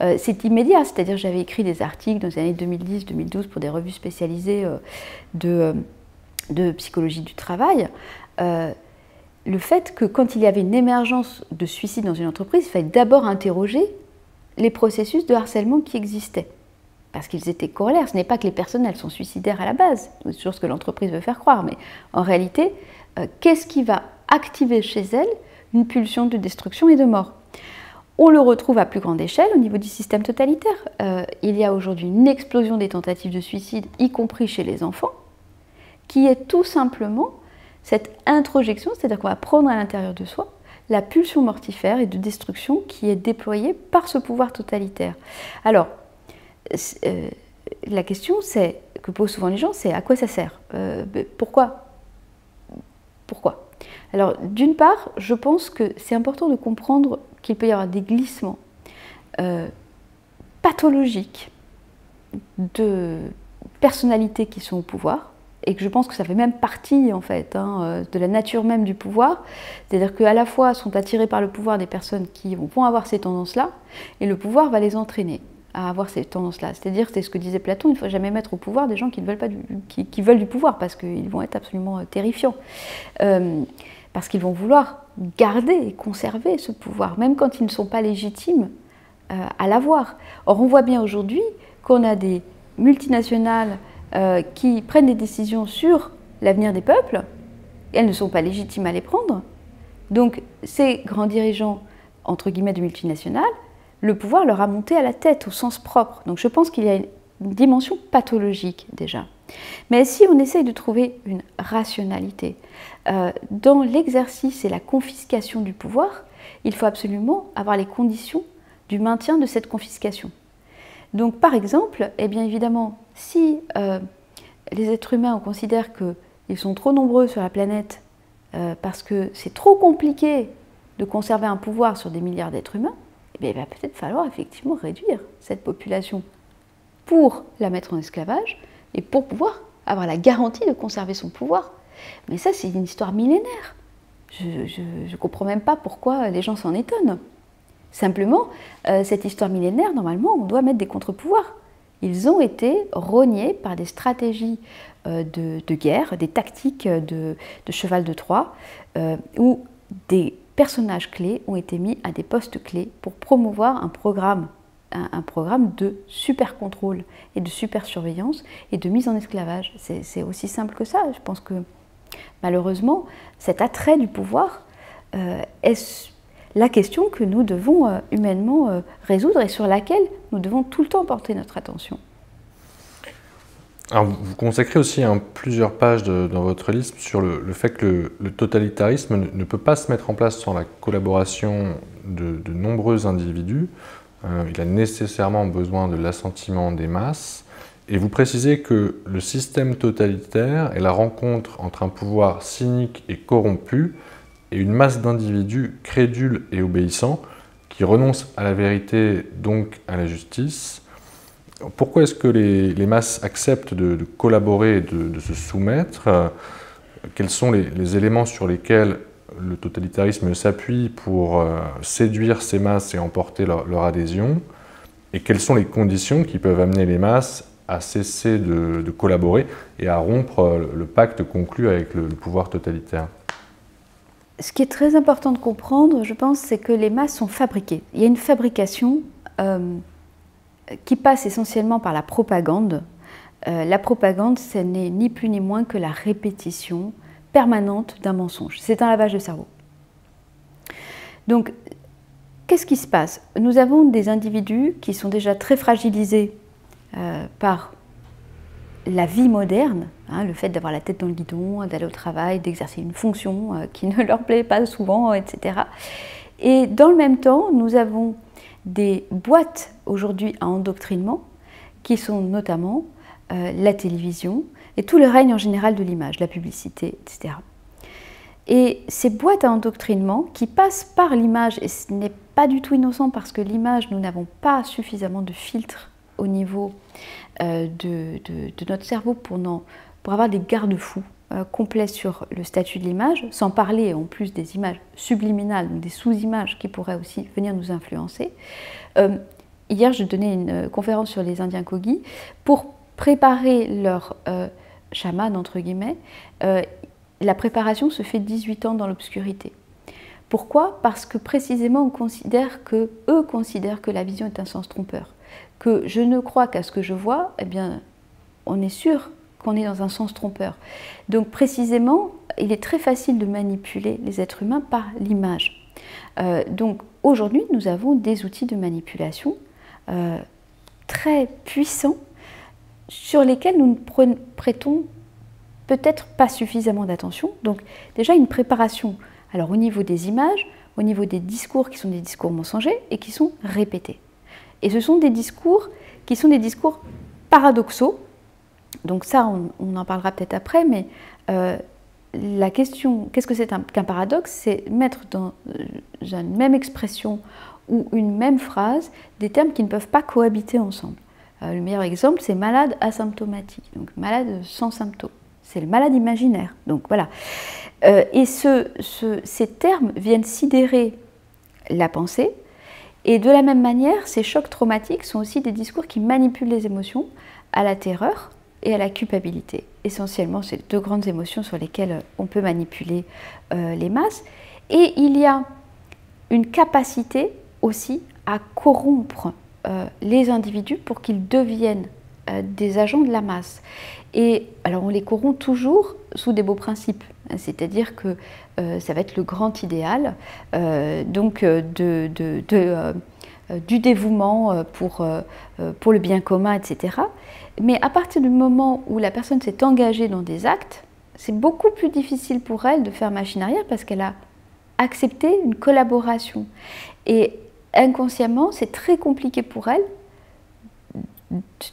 S1: C'est immédiat, c'est-à-dire j'avais écrit des articles dans les années 2010-2012 pour des revues spécialisées de psychologie du travail. Le fait que quand il y avait une émergence de suicide dans une entreprise, il fallait d'abord interroger les processus de harcèlement qui existaient. Parce qu'ils étaient corollaires. Ce n'est pas que les personnes elles sont suicidaires à la base, c'est toujours ce que l'entreprise veut faire croire, mais en réalité, qu'est-ce qui va activer chez elles une pulsion de destruction et de mort? On le retrouve à plus grande échelle au niveau du système totalitaire. Il y a aujourd'hui une explosion des tentatives de suicide, y compris chez les enfants, qui est tout simplement cette introjection, c'est-à-dire qu'on va prendre à l'intérieur de soi la pulsion mortifère et de destruction qui est déployée par ce pouvoir totalitaire. Alors, la question que posent souvent les gens, c'est à quoi ça sert? Pourquoi? Pourquoi? Alors, d'une part, je pense que c'est important de comprendre qu'il peut y avoir des glissements pathologiques de personnalités qui sont au pouvoir, et que je pense que ça fait même partie, en fait, de la nature même du pouvoir. C'est-à-dire qu'à la fois sont attirées par le pouvoir des personnes qui vont avoir ces tendances-là, et le pouvoir va les entraîner à avoir ces tendances-là. C'est-à-dire, c'est ce que disait Platon, il ne faut jamais mettre au pouvoir des gens qui veulent du pouvoir, parce qu'ils vont être absolument terrifiants. Parce qu'ils vont vouloir garder et conserver ce pouvoir, même quand ils ne sont pas légitimes à l'avoir. Or, on voit bien aujourd'hui qu'on a des multinationales qui prennent des décisions sur l'avenir des peuples, et elles ne sont pas légitimes à les prendre. Donc, ces grands dirigeants, entre guillemets, de multinationales, le pouvoir leur a monté à la tête, au sens propre. Donc, je pense qu'il y a une dimension pathologique, déjà. Mais si on essaye de trouver une rationalité dans l'exercice et la confiscation du pouvoir, il faut absolument avoir les conditions du maintien de cette confiscation. Donc, par exemple, eh bien évidemment, si les êtres humains, on considère qu'ils sont trop nombreux sur la planète parce que c'est trop compliqué de conserver un pouvoir sur des milliards d'êtres humains, eh bien, il va peut-être falloir effectivement réduire cette population pour la mettre en esclavage et pour pouvoir avoir la garantie de conserver son pouvoir. Mais ça, c'est une histoire millénaire. Je ne comprends même pas pourquoi les gens s'en étonnent. Simplement, cette histoire millénaire, normalement, on doit mettre des contre-pouvoirs. Ils ont été rognés par des stratégies de guerre, des tactiques de cheval de Troie, où des personnages clés ont été mis à des postes clés pour promouvoir un programme de super contrôle et de super surveillance et de mise en esclavage. C'est aussi simple que ça. Je pense que malheureusement, cet attrait du pouvoir est la question que nous devons humainement résoudre et sur laquelle nous devons tout le temps porter notre attention.
S2: Alors, vous consacrez aussi plusieurs pages dans votre livre sur le fait que le totalitarisme ne peut pas se mettre en place sans la collaboration de nombreux individus. Il a nécessairement besoin de l'assentiment des masses. Et vous précisez que le système totalitaire est la rencontre entre un pouvoir cynique et corrompu et une masse d'individus crédules et obéissants qui renoncent à la vérité, donc à la justice. Pourquoi est-ce que les masses acceptent de collaborer et de se soumettre? Quels sont les éléments sur lesquels le totalitarisme s'appuie pour séduire ces masses et emporter leur adhésion? Et quelles sont les conditions qui peuvent amener les masses à cesser de collaborer et à rompre le pacte conclu avec le pouvoir totalitaire?
S1: Ce qui est très important de comprendre, je pense, c'est que les masses sont fabriquées. Il y a une fabrication qui passe essentiellement par la propagande. La propagande, ce n'est ni plus ni moins que la répétition permanente d'un mensonge. C'est un lavage de cerveau. Donc, qu'est-ce qui se passe? Nous avons des individus qui sont déjà très fragilisés par la vie moderne, le fait d'avoir la tête dans le guidon, d'aller au travail, d'exercer une fonction qui ne leur plaît pas souvent, etc. Et dans le même temps, nous avons des boîtes aujourd'hui à endoctrinement qui sont notamment la télévision et tout le règne en général de l'image, la publicité, etc. Et ces boîtes à endoctrinement qui passent par l'image, et ce n'est pas du tout innocent parce que l'image, nous n'avons pas suffisamment de filtres au niveau de notre cerveau pour avoir des garde-fous complets sur le statut de l'image, sans parler en plus des images subliminales, donc des sous-images qui pourraient aussi venir nous influencer. Il hier, je donnais une conférence sur les Indiens Kogi pour préparer leur chaman, entre guillemets. La préparation se fait 18 ans dans l'obscurité. Pourquoi? Parce que précisément, eux considèrent que la vision est un sens trompeur. Que je ne crois qu'à ce que je vois, eh bien, on est sûr qu'on est dans un sens trompeur. Donc précisément, il est très facile de manipuler les êtres humains par l'image. Donc aujourd'hui, nous avons des outils de manipulation très puissants sur lesquels nous ne prêtons peut-être pas suffisamment d'attention. Donc déjà une préparation, alors au niveau des images, au niveau des discours qui sont des discours mensongers et qui sont répétés. Et ce sont des discours qui sont des discours paradoxaux. Donc ça, on en parlera peut-être après, mais la question, qu'est-ce que c'est qu'un paradoxe? C'est mettre dans une même expression ou une même phrase des termes qui ne peuvent pas cohabiter ensemble. Le meilleur exemple, c'est malade asymptomatique, donc malade sans symptômes. C'est le malade imaginaire. Donc voilà. Et ces termes viennent sidérer la pensée. Et de la même manière, ces chocs traumatiques sont aussi des discours qui manipulent les émotions à la terreur et à la culpabilité. Essentiellement, c'est deux grandes émotions sur lesquelles on peut manipuler les masses. Et il y a une capacité aussi à corrompre les individus pour qu'ils deviennent des agents de la masse. Et alors on les corrompt toujours sous des beaux principes, c'est-à-dire que ça va être le grand idéal, du dévouement pour le bien commun, etc. Mais à partir du moment où la personne s'est engagée dans des actes, c'est beaucoup plus difficile pour elle de faire machine arrière parce qu'elle a accepté une collaboration. Et inconsciemment, c'est très compliqué pour elle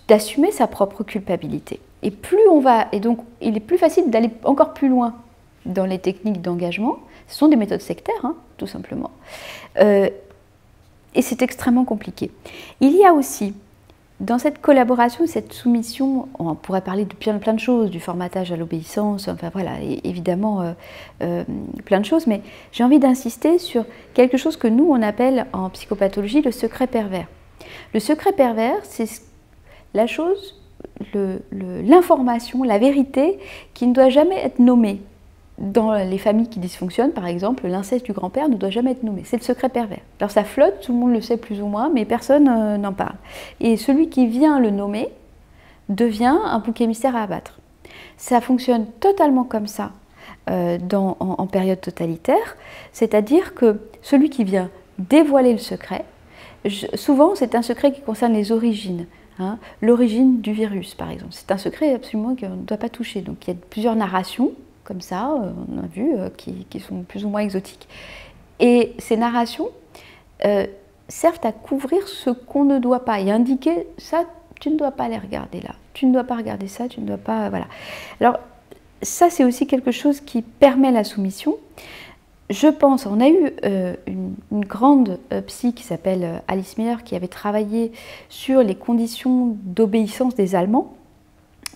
S1: d'assumer sa propre culpabilité. Et plus on va, et donc il est plus facile d'aller encore plus loin dans les techniques d'engagement. Ce sont des méthodes sectaires, hein, tout simplement. Et c'est extrêmement compliqué. Il y a aussi, dans cette collaboration, cette soumission, on pourrait parler de plein de choses, du formatage à l'obéissance, enfin voilà, évidemment plein de choses, mais j'ai envie d'insister sur quelque chose que nous, on appelle en psychopathologie le secret pervers. Le secret pervers, c'est la chose, l'information, la vérité qui ne doit jamais être nommée. Dans les familles qui dysfonctionnent, par exemple, l'inceste du grand-père ne doit jamais être nommé. C'est le secret pervers. Alors ça flotte, tout le monde le sait plus ou moins, mais personne n'en parle. Et celui qui vient le nommer devient un bouc émissaire à abattre. Ça fonctionne totalement comme ça en période totalitaire, c'est-à-dire que celui qui vient dévoiler le secret, souvent c'est un secret qui concerne les origines. Hein, l'origine du virus, par exemple. C'est un secret absolument qu'on ne doit pas toucher. Donc il y a plusieurs narrations comme ça, on a vu, qui sont plus ou moins exotiques. Et ces narrations servent à couvrir ce qu'on ne doit pas et indiquer ça, tu ne dois pas aller regarder là, tu ne dois pas regarder ça, tu ne dois pas. Voilà. Alors, ça, c'est aussi quelque chose qui permet la soumission. Je pense, on a eu une grande psy qui s'appelle Alice Miller qui avait travaillé sur les conditions d'obéissance des Allemands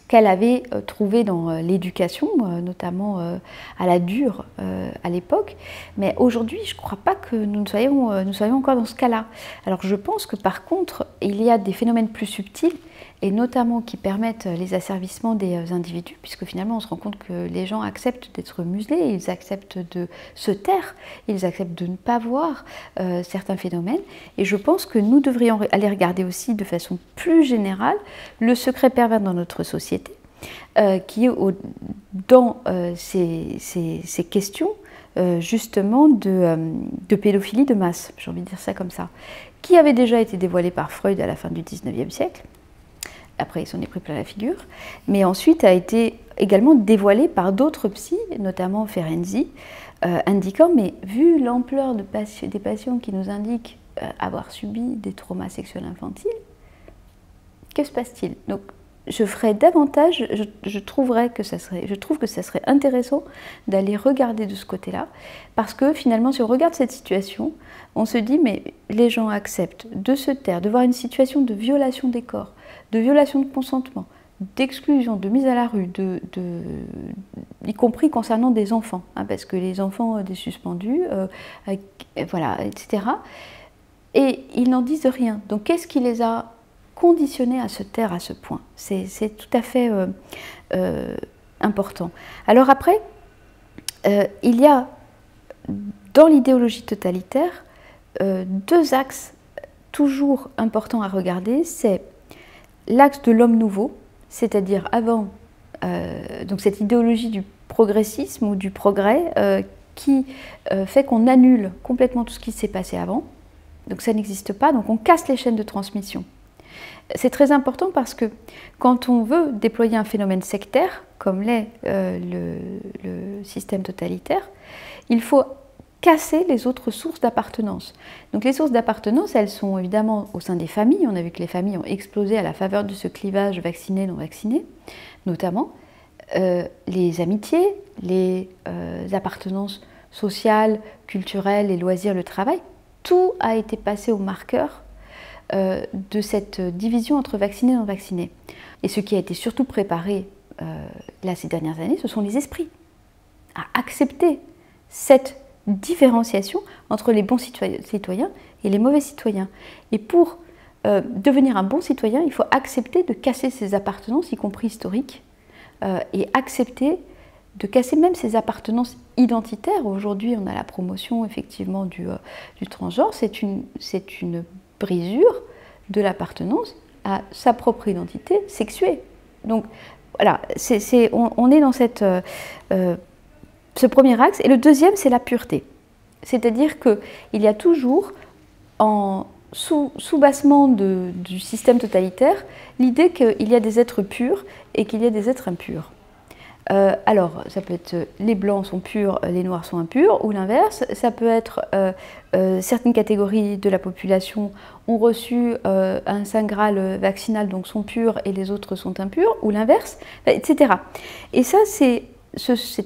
S1: qu'elle avait trouvé dans l'éducation, notamment à la dure à l'époque. Mais aujourd'hui, je ne crois pas que nous soyons encore dans ce cas-là. Alors je pense que par contre, il y a des phénomènes plus subtils, et notamment qui permettent les asservissements des individus, puisque finalement on se rend compte que les gens acceptent d'être muselés, ils acceptent de se taire, ils acceptent de ne pas voir certains phénomènes. Et je pense que nous devrions aller regarder aussi de façon plus générale le secret pervers dans notre société, qui est dans ces questions justement de pédophilie de masse, j'ai envie de dire ça comme ça, qui avait déjà été dévoilé par Freud à la fin du 19e siècle. Après, il s'en est pris plein la figure, mais ensuite a été également dévoilé par d'autres psys, notamment Ferenczi, indiquant, mais vu l'ampleur des patients qui nous indiquent avoir subi des traumas sexuels infantiles, que se passe-t-il? Donc, je ferais davantage, je trouve que ça serait intéressant d'aller regarder de ce côté-là, parce que finalement, si on regarde cette situation, on se dit, mais les gens acceptent de se taire, de voir une situation de violation des corps, de violation de consentement, d'exclusion, de mise à la rue, y compris concernant des enfants, hein, parce que les enfants des suspendus, voilà, etc. et ils n'en disent rien. Donc qu'est-ce qui les a conditionnés à se taire à ce point? C'est tout à fait important. Alors après, il y a dans l'idéologie totalitaire deux axes toujours importants à regarder. C'est l'axe de l'homme nouveau, c'est-à-dire avant donc cette idéologie du progressisme ou du progrès qui fait qu'on annule complètement tout ce qui s'est passé avant. Donc ça n'existe pas, donc on casse les chaînes de transmission. C'est très important parce que quand on veut déployer un phénomène sectaire, comme l'est le système totalitaire, il faut casser les autres sources d'appartenance. Donc les sources d'appartenance, elles sont évidemment au sein des familles. On a vu que les familles ont explosé à la faveur de ce clivage vacciné-non vacciné, notamment les amitiés, les appartenances sociales, culturelles, les loisirs, le travail. Tout a été passé au marqueur de cette division entre vaccinés et non vaccinés. Et ce qui a été surtout préparé là ces dernières années, ce sont les esprits à accepter cette différenciation entre les bons citoyens et les mauvais citoyens. Et pour devenir un bon citoyen, il faut accepter de casser ses appartenances, y compris historiques, et accepter de casser même ses appartenances identitaires. Aujourd'hui, on a la promotion effectivement du transgenre. C'est une brisure de l'appartenance à sa propre identité sexuée. Donc voilà, on est dans ce premier axe. Et le deuxième, c'est la pureté. C'est-à-dire qu'il y a toujours, en sous-bassement du système totalitaire, l'idée qu'il y a des êtres purs et qu'il y a des êtres impurs. Alors, ça peut être les blancs sont purs, les noirs sont impurs, ou l'inverse. Ça peut être certaines catégories de la population ont reçu un saint graal vaccinal, donc sont purs, et les autres sont impurs, ou l'inverse, etc. Et ça, c'est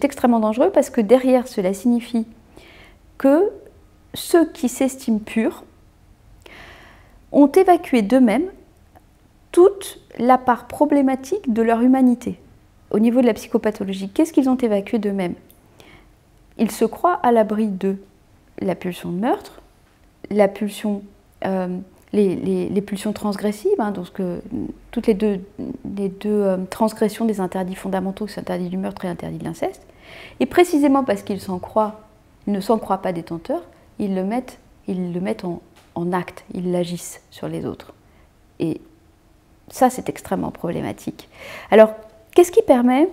S1: extrêmement dangereux parce que derrière, cela signifie que ceux qui s'estiment purs ont évacué d'eux-mêmes toute la part problématique de leur humanité. Au niveau de la psychopathologie, qu'est-ce qu'ils ont évacué d'eux-mêmes? Ils se croient à l'abri de la pulsion de meurtre, la pulsion, les pulsions transgressives, hein, donc toutes les deux transgressions des interdits fondamentaux, c'est interdit du meurtre et interdit de l'inceste. Et précisément parce qu'ils ne s'en croient pas détenteurs, ils le mettent en acte, ils l'agissent sur les autres. Et ça, c'est extrêmement problématique. Alors, qu'est-ce qui permet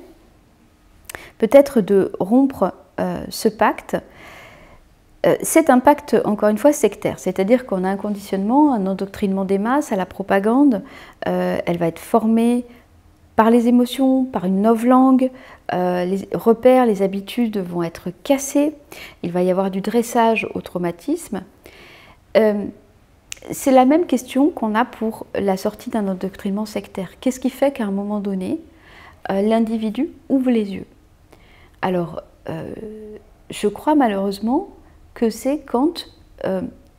S1: peut-être de rompre ce pacte? C'est un pacte, encore une fois, sectaire, c'est-à-dire qu'on a un conditionnement, un endoctrinement des masses à la propagande. Elle va être formée par les émotions, par une novlangue, les repères, les habitudes vont être cassées, il va y avoir du dressage au traumatisme. C'est la même question qu'on a pour la sortie d'un endoctrinement sectaire. Qu'est-ce qui fait qu'à un moment donné, l'individu ouvre les yeux? Alors, je crois malheureusement que c'est quand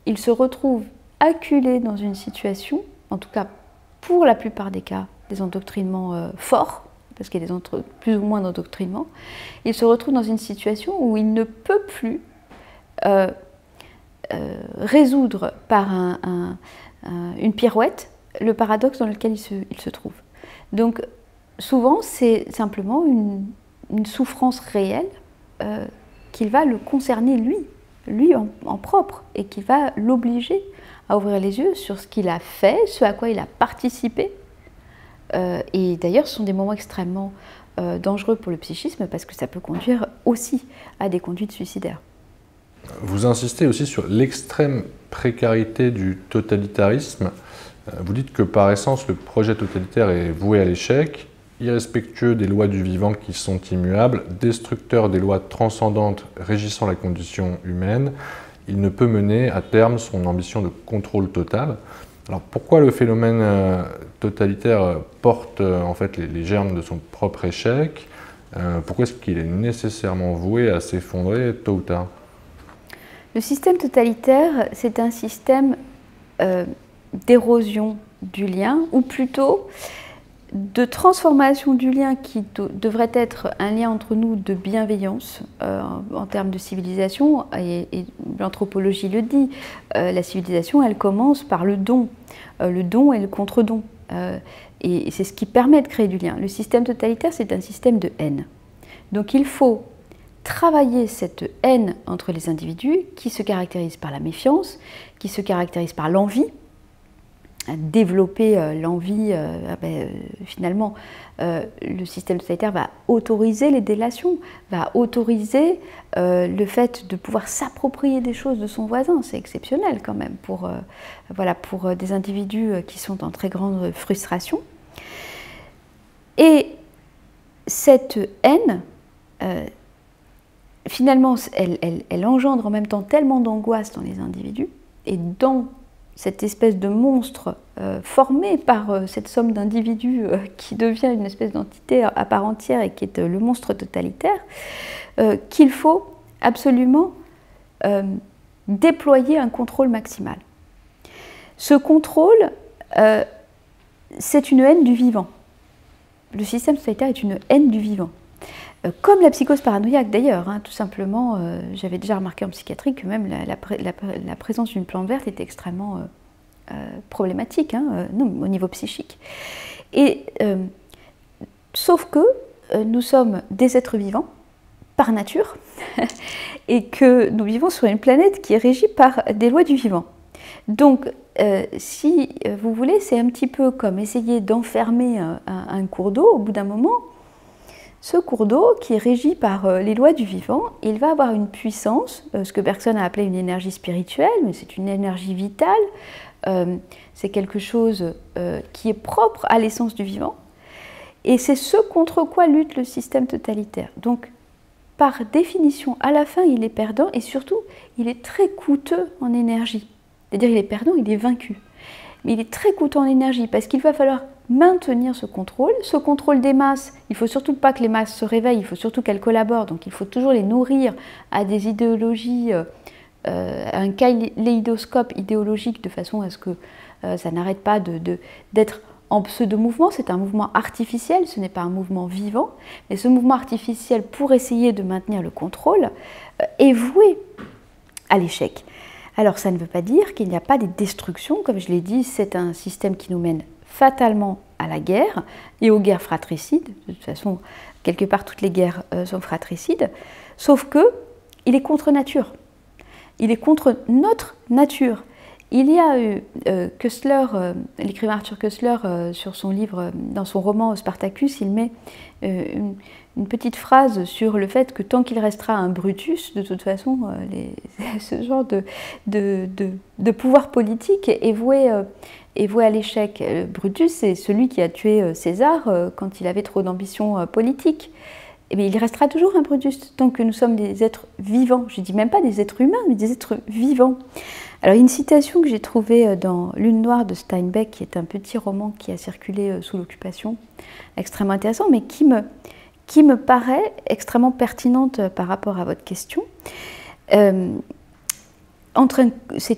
S1: il se retrouve acculé dans une situation, en tout cas pour la plupart des cas, des endoctrinements forts, parce qu'il y a plus ou moins d'endoctrinements, il se retrouve dans une situation où il ne peut plus résoudre par une pirouette le paradoxe dans lequel il se trouve. Donc souvent c'est simplement une souffrance réelle qui va le concerner lui en propre, et qui va l'obliger à ouvrir les yeux sur ce qu'il a fait, ce à quoi il a participé. Et d'ailleurs, ce sont des moments extrêmement dangereux pour le psychisme parce que ça peut conduire aussi à des conduites suicidaires.
S2: Vous insistez aussi sur l'extrême précarité du totalitarisme. Vous dites que par essence, le projet totalitaire est voué à l'échec, irrespectueux des lois du vivant qui sont immuables, destructeur des lois transcendantes régissant la condition humaine. Il ne peut mener à terme son ambition de contrôle total. Alors pourquoi le phénomène totalitaire porte en fait les germes de son propre échec? Pourquoi est-ce qu'il est nécessairement voué à s'effondrer tôt ou tard?
S1: Le système totalitaire, c'est un système d'érosion du lien, ou plutôt de transformation du lien qui devrait être un lien entre nous de bienveillance en termes de civilisation, et l'anthropologie le dit, la civilisation elle commence par le don et le contre-don, et c'est ce qui permet de créer du lien. Le système totalitaire c'est un système de haine, donc il faut travailler cette haine entre les individus qui se caractérise par la méfiance, qui se caractérise par l'envie, développer l'envie, finalement, le système totalitaire va autoriser les délations, va autoriser le fait de pouvoir s'approprier des choses de son voisin. C'est exceptionnel quand même pour, voilà, pour des individus qui sont en très grande frustration. Et cette haine, finalement, elle engendre en même temps tellement d'angoisse dans les individus et dans cette espèce de monstre formé par cette somme d'individus qui devient une espèce d'entité à part entière et qui est le monstre totalitaire, qu'il faut absolument déployer un contrôle maximal. Ce contrôle, c'est une haine du vivant. Le système totalitaire est une haine du vivant. Comme la psychose paranoïaque d'ailleurs, hein, tout simplement, j'avais déjà remarqué en psychiatrie que même la présence d'une plante verte était extrêmement problématique, hein, au niveau psychique. Et, sauf que nous sommes des êtres vivants, par nature, et que nous vivons sur une planète qui est régie par des lois du vivant. Donc, si vous voulez, c'est un petit peu comme essayer d'enfermer un cours d'eau. Au bout d'un moment, ce cours d'eau, qui est régi par les lois du vivant, il va avoir une puissance, ce que Bergson a appelé une énergie spirituelle, mais c'est une énergie vitale, c'est quelque chose qui est propre à l'essence du vivant, et c'est ce contre quoi lutte le système totalitaire. Donc, par définition, à la fin, il est perdant, et surtout, il est très coûteux en énergie. C'est-à-dire, il est perdant, il est vaincu. Mais il est très coûteux en énergie, parce qu'il va falloir maintenir ce contrôle des masses. Il ne faut surtout pas que les masses se réveillent, il faut surtout qu'elles collaborent, donc il faut toujours les nourrir à des idéologies, un kaléidoscope idéologique, de façon à ce que ça n'arrête pas d'être en pseudo-mouvement. C'est un mouvement artificiel, ce n'est pas un mouvement vivant, mais ce mouvement artificiel, pour essayer de maintenir le contrôle, est voué à l'échec. Alors ça ne veut pas dire qu'il n'y a pas des destructions, comme je l'ai dit, c'est un système qui nous mène fatalement à la guerre et aux guerres fratricides. De toute façon, quelque part, toutes les guerres sont fratricides, sauf qu'il est contre nature. Il est contre notre nature. Il y a eu Koestler, l'écrivain Arthur Koestler, sur son livre, dans son roman Spartacus, il met une petite phrase sur le fait que tant qu'il restera un Brutus, de toute façon, ce genre de pouvoir politique est voué à l'échec. Brutus, c'est celui qui a tué César quand il avait trop d'ambition politique. Mais il restera toujours un Brutus tant que nous sommes des êtres vivants. Je ne dis même pas des êtres humains, mais des êtres vivants. Alors, une citation que j'ai trouvée dans Lune noire de Steinbeck, qui est un petit roman qui a circulé sous l'occupation, extrêmement intéressant, mais qui me paraît extrêmement pertinente par rapport à votre question. C'est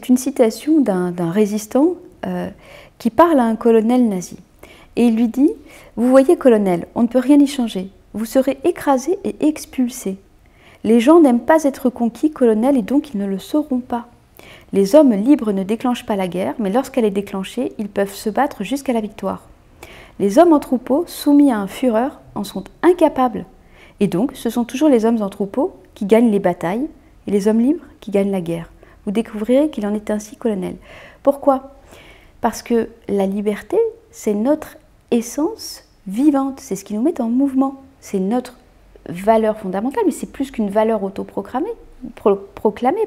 S1: une citation d'un résistant qui parle à un colonel nazi. Et il lui dit « Vous voyez, colonel, on ne peut rien y changer. Vous serez écrasé et expulsé. Les gens n'aiment pas être conquis, colonel, et donc ils ne le sauront pas. Les hommes libres ne déclenchent pas la guerre, mais lorsqu'elle est déclenchée, ils peuvent se battre jusqu'à la victoire. Les hommes en troupeau, soumis à un Führer, en sont incapables. Et donc, ce sont toujours les hommes en troupeau qui gagnent les batailles, et les hommes libres qui gagnent la guerre. Vous découvrirez qu'il en est ainsi, colonel. Pourquoi? Parce que la liberté, c'est notre essence vivante, c'est ce qui nous met en mouvement. C'est notre valeur fondamentale, mais c'est plus qu'une valeur autoproclamée,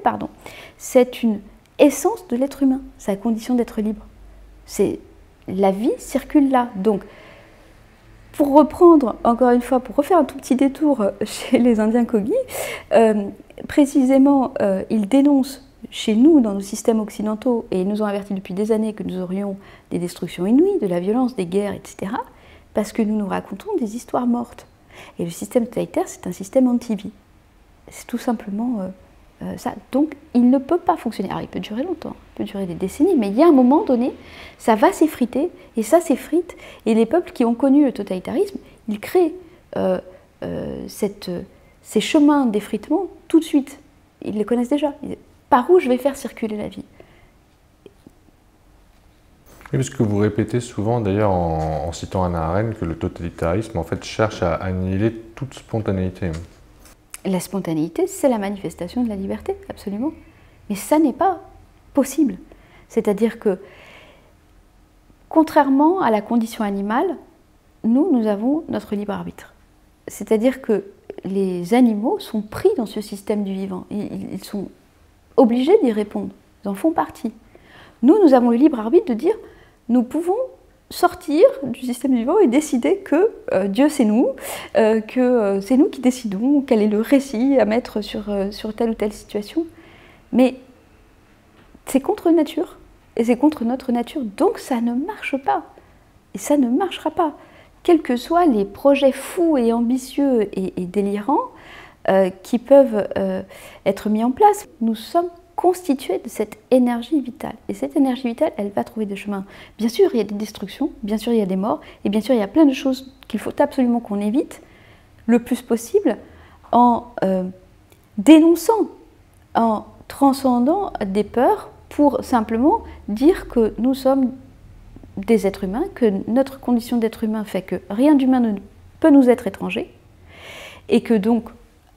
S1: pardon. C'est une essence de l'être humain, sa condition d'être libre. La vie circule là. Donc, pour reprendre, encore une fois, pour refaire un tout petit détour chez les Indiens Kogi, précisément, ils dénoncent chez nous, dans nos systèmes occidentaux, et ils nous ont avertis depuis des années que nous aurions des destructions inouïes, de la violence, des guerres, etc., parce que nous nous racontons des histoires mortes. Et le système totalitaire, c'est un système anti-vie. C'est tout simplement ça. Donc il ne peut pas fonctionner. Alors il peut durer longtemps, il peut durer des décennies, mais il y a un moment donné, ça va s'effriter, et ça s'effrite. Et les peuples qui ont connu le totalitarisme, ils créent ces chemins d'effritement tout de suite. Ils les connaissent déjà. Par où je vais faire circuler la vie?
S2: Oui, parce que vous répétez souvent, d'ailleurs, en citant Hannah Arendt, que le totalitarisme, en fait, cherche à annihiler toute spontanéité.
S1: La spontanéité, c'est la manifestation de la liberté, absolument. Mais ça n'est pas possible. C'est-à-dire que, contrairement à la condition animale, nous avons notre libre arbitre. C'est-à-dire que les animaux sont pris dans ce système du vivant. Ils sont obligés d'y répondre. Ils en font partie. Nous avons le libre arbitre de dire nous pouvons sortir du système du vivant et décider que Dieu c'est nous, que c'est nous qui décidons quel est le récit à mettre sur telle ou telle situation. Mais c'est contre nature, et c'est contre notre nature, donc ça ne marche pas. Et ça ne marchera pas. Quels que soient les projets fous et ambitieux et délirants qui peuvent être mis en place, nous sommes constituée de cette énergie vitale. Et cette énergie vitale, elle va trouver des chemins. Bien sûr, il y a des destructions, bien sûr, il y a des morts, et bien sûr, il y a plein de choses qu'il faut absolument qu'on évite le plus possible en dénonçant, en transcendant des peurs pour simplement dire que nous sommes des êtres humains, que notre condition d'être humain fait que rien d'humain ne peut nous être étranger, et que donc,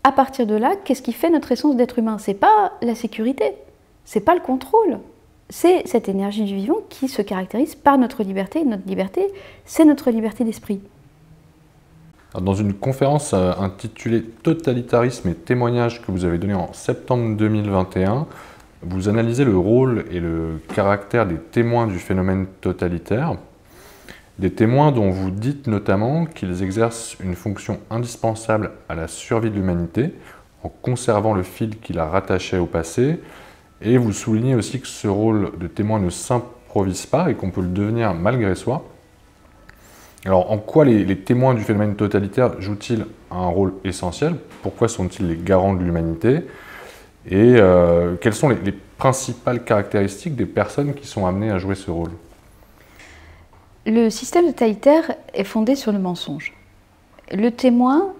S1: à partir de là, qu'est-ce qui fait notre essence d'être humain? C'est pas la sécurité, c'est pas le contrôle, c'est cette énergie du vivant qui se caractérise par notre liberté. Et notre liberté, c'est notre liberté d'esprit.
S2: Dans une conférence intitulée « Totalitarisme et témoignages » que vous avez donnée en septembre 2021, vous analysez le rôle et le caractère des témoins du phénomène totalitaire. Des témoins dont vous dites notamment qu'ils exercent une fonction indispensable à la survie de l'humanité en conservant le fil qui la rattachait au passé. Et vous soulignez aussi que ce rôle de témoin ne s'improvise pas et qu'on peut le devenir malgré soi. Alors en quoi les témoins du phénomène totalitaire jouent-ils un rôle essentiel? Pourquoi sont-ils les garants de l'humanité? Et quelles sont les principales caractéristiques des personnes qui sont amenées à jouer ce rôle?
S1: Le système totalitaire est fondé sur le mensonge. Le témoin,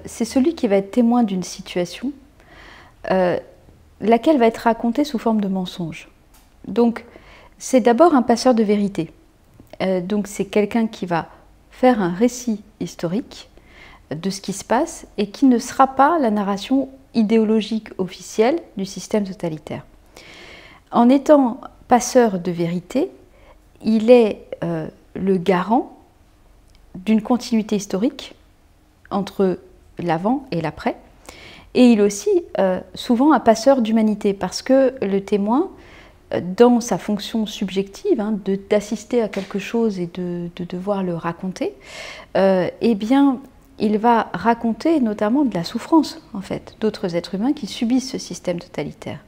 S1: c'est celui qui va être témoin d'une situation, laquelle va être racontée sous forme de mensonge. Donc, c'est d'abord un passeur de vérité. Donc, c'est quelqu'un qui va faire un récit historique de ce qui se passe et qui ne sera pas la narration idéologique officielle du système totalitaire. En étant passeur de vérité, il est le garant d'une continuité historique entre l'avant et l'après, et il est aussi souvent un passeur d'humanité, parce que le témoin, dans sa fonction subjective, d'assister à quelque chose et de devoir le raconter, eh bien, il va raconter notamment de la souffrance, en fait, d'autres êtres humains qui subissent ce système totalitaire.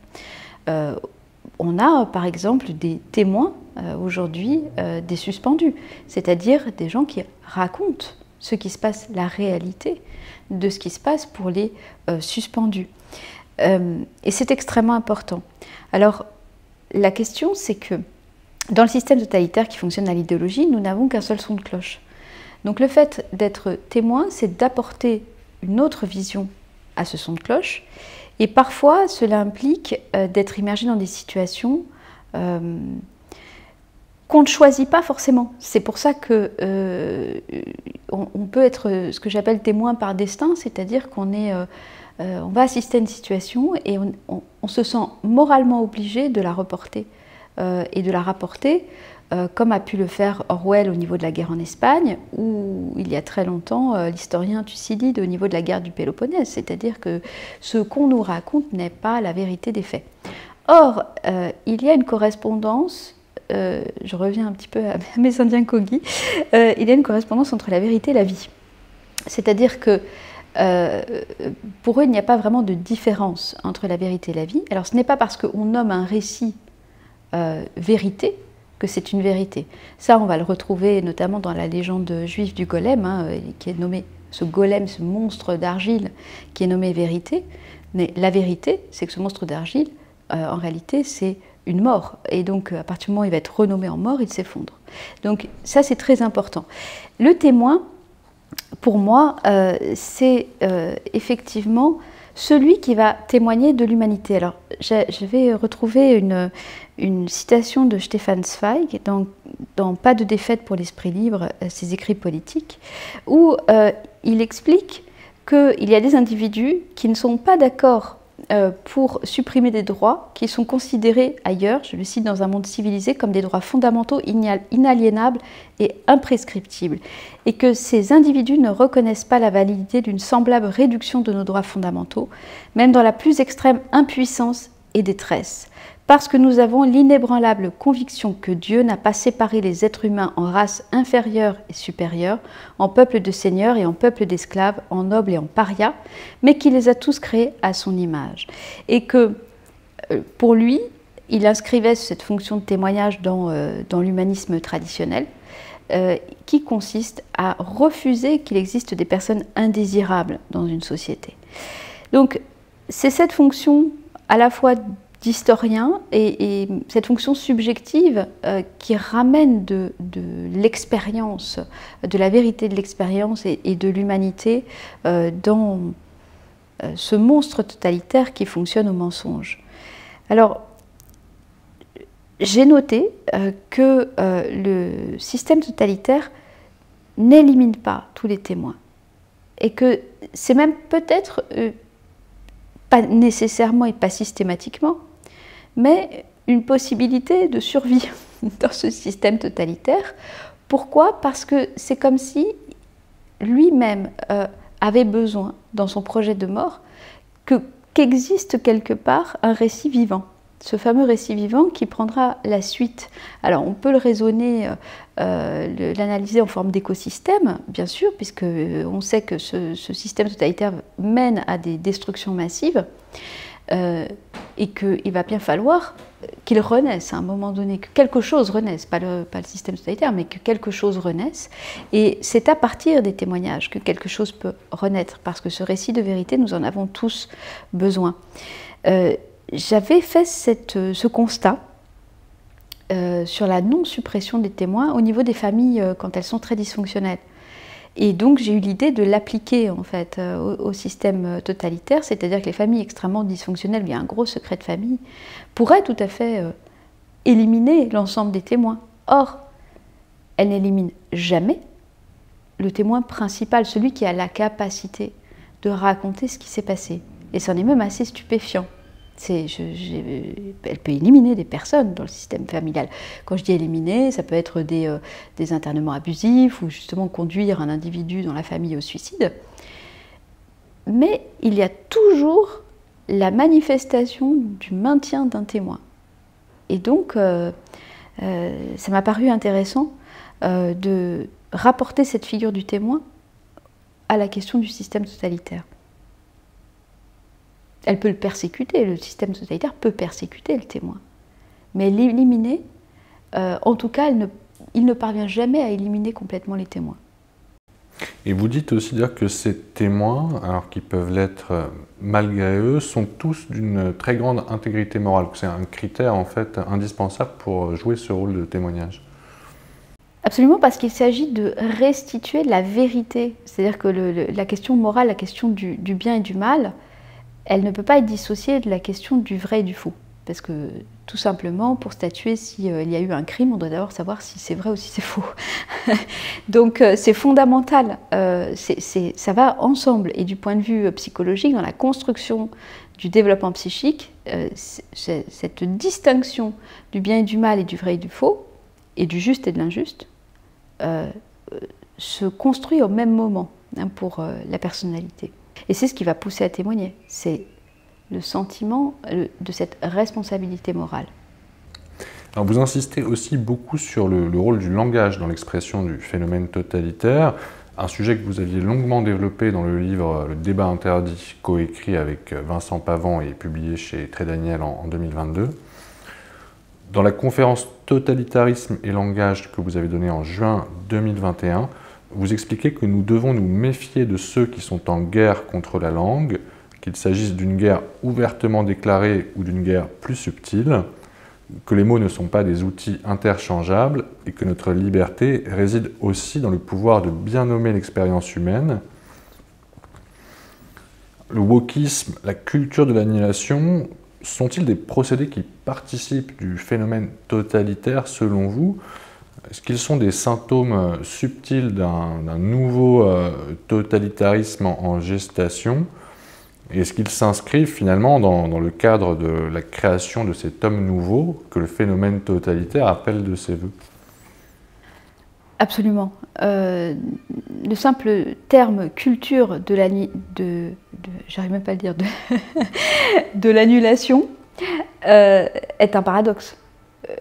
S1: On a, par exemple, des témoins aujourd'hui des suspendus, c'est-à-dire des gens qui racontent ce qui se passe, la réalité de ce qui se passe pour les suspendus. Et c'est extrêmement important. Alors, la question, c'est que dans le système totalitaire qui fonctionne à l'idéologie, nous n'avons qu'un seul son de cloche. Donc le fait d'être témoin, c'est d'apporter une autre vision à ce son de cloche. Et parfois, cela implique d'être immergé dans des situations qu'on ne choisit pas forcément. C'est pour ça qu'on peut être ce que j'appelle témoin par destin, c'est-à-dire qu'on va assister à une situation et on se sent moralement obligé de la reporter et de la rapporter, comme a pu le faire Orwell au niveau de la guerre en Espagne, ou il y a très longtemps l'historien Thucydide au niveau de la guerre du Péloponnèse, c'est-à-dire que ce qu'on nous raconte n'est pas la vérité des faits. Or, il y a une correspondance, je reviens un petit peu à mes Indiens Kogi, il y a une correspondance entre la vérité et la vie. C'est-à-dire que pour eux, il n'y a pas vraiment de différence entre la vérité et la vie. Alors ce n'est pas parce qu'on nomme un récit vérité que c'est une vérité. Ça, on va le retrouver notamment dans la légende juive du golem, qui est nommé, ce golem, ce monstre d'argile, qui est nommé vérité. Mais la vérité, c'est que ce monstre d'argile, en réalité, c'est une mort. Et donc, à partir du moment où il va être renommé en mort, il s'effondre. Donc, ça, c'est très important. Le témoin, pour moi, c'est effectivement celui qui va témoigner de l'humanité. Alors, j'avais retrouvé une citation de Stefan Zweig dans Pas de défaite pour l'esprit libre, ses écrits politiques, où il explique qu'il y a des individus qui ne sont pas d'accord pour supprimer des droits qui sont considérés ailleurs, je le cite, dans un monde civilisé, comme des droits fondamentaux inaliénables et imprescriptibles, et que ces individus ne reconnaissent pas la validité d'une semblable réduction de nos droits fondamentaux, même dans la plus extrême impuissance et détresse. Parce que nous avons l'inébranlable conviction que Dieu n'a pas séparé les êtres humains en races inférieures et supérieures, en peuples de seigneurs et en peuples d'esclaves, en nobles et en parias, mais qu'il les a tous créés à son image. Et que, pour lui, il inscrivait cette fonction de témoignage dans l'humanisme traditionnel, qui consiste à refuser qu'il existe des personnes indésirables dans une société. Donc, c'est cette fonction à la fois d'historien et cette fonction subjective qui ramène de l'expérience, de la vérité de l'expérience et de l'humanité dans ce monstre totalitaire qui fonctionne au mensonge. Alors, j'ai noté que le système totalitaire n'élimine pas tous les témoins et que c'est même peut-être pas nécessairement et pas systématiquement, mais une possibilité de survie dans ce système totalitaire. Pourquoi? Parce que c'est comme si lui-même avait besoin, dans son projet de mort, qu'existe quelque part un récit vivant. Ce fameux récit vivant qui prendra la suite. Alors on peut le raisonner, l'analyser en forme d'écosystème, bien sûr, puisque on sait que ce système totalitaire mène à des destructions massives, et qu'il va bien falloir qu'il renaisse à un moment donné, que quelque chose renaisse, pas le système totalitaire, mais que quelque chose renaisse. Et c'est à partir des témoignages que quelque chose peut renaître, parce que ce récit de vérité, nous en avons tous besoin. J'avais fait ce constat sur la non-suppression des témoins au niveau des familles quand elles sont très dysfonctionnelles. Et donc j'ai eu l'idée de l'appliquer en fait au système totalitaire, c'est-à-dire que les familles extrêmement dysfonctionnelles, il y a un gros secret de famille, pourraient tout à fait éliminer l'ensemble des témoins. Or, elles n'éliminent jamais le témoin principal, celui qui a la capacité de raconter ce qui s'est passé. Et c'en est même assez stupéfiant. Elle peut éliminer des personnes dans le système familial. Quand je dis éliminer, ça peut être des internements abusifs ou justement conduire un individu dans la famille au suicide. Mais il y a toujours la manifestation du maintien d'un témoin. Et donc, ça m'a paru intéressant de rapporter cette figure du témoin à la question du système totalitaire. Elle peut le persécuter, le système totalitaire peut persécuter le témoin. Mais l'éliminer, en tout cas, il ne parvient jamais à éliminer complètement les témoins.
S2: Et vous dites aussi dire que ces témoins, alors qu'ils peuvent l'être malgré eux, sont tous d'une très grande intégrité morale, que c'est un critère en fait indispensable pour jouer ce rôle de témoignage.
S1: Absolument, parce qu'il s'agit de restituer la vérité. C'est-à-dire que la question morale, la question du bien et du mal, elle ne peut pas être dissociée de la question du vrai et du faux. Parce que, tout simplement, pour statuer s'il y a eu un crime, on doit d'abord savoir si c'est vrai ou si c'est faux. Donc, c'est fondamental. Ça va ensemble. Et du point de vue psychologique, dans la construction du développement psychique, cette distinction du bien et du mal et du vrai et du faux, et du juste et de l'injuste, se construit au même moment pour la personnalité. Et c'est ce qui va pousser à témoigner, c'est le sentiment de cette responsabilité morale.
S2: Alors vous insistez aussi beaucoup sur le rôle du langage dans l'expression du phénomène totalitaire, un sujet que vous aviez longuement développé dans le livre Le débat interdit, coécrit avec Vincent Pavant et publié chez Trait Daniel en 2022. Dans la conférence Totalitarisme et langage que vous avez donnée en juin 2021, vous expliquez que nous devons nous méfier de ceux qui sont en guerre contre la langue, qu'il s'agisse d'une guerre ouvertement déclarée ou d'une guerre plus subtile, que les mots ne sont pas des outils interchangeables et que notre liberté réside aussi dans le pouvoir de bien nommer l'expérience humaine. Le wokisme, la culture de l'annihilation, sont-ils des procédés qui participent du phénomène totalitaire selon vous? Est-ce qu'ils sont des symptômes subtils d'un nouveau totalitarisme en gestation? Et est-ce qu'ils s'inscrivent finalement dans le cadre de la création de cet homme nouveau que le phénomène totalitaire appelle de ses voeux?
S1: Absolument. Le simple terme culture j'arrive même pas à le dire, de l'annulation est un paradoxe.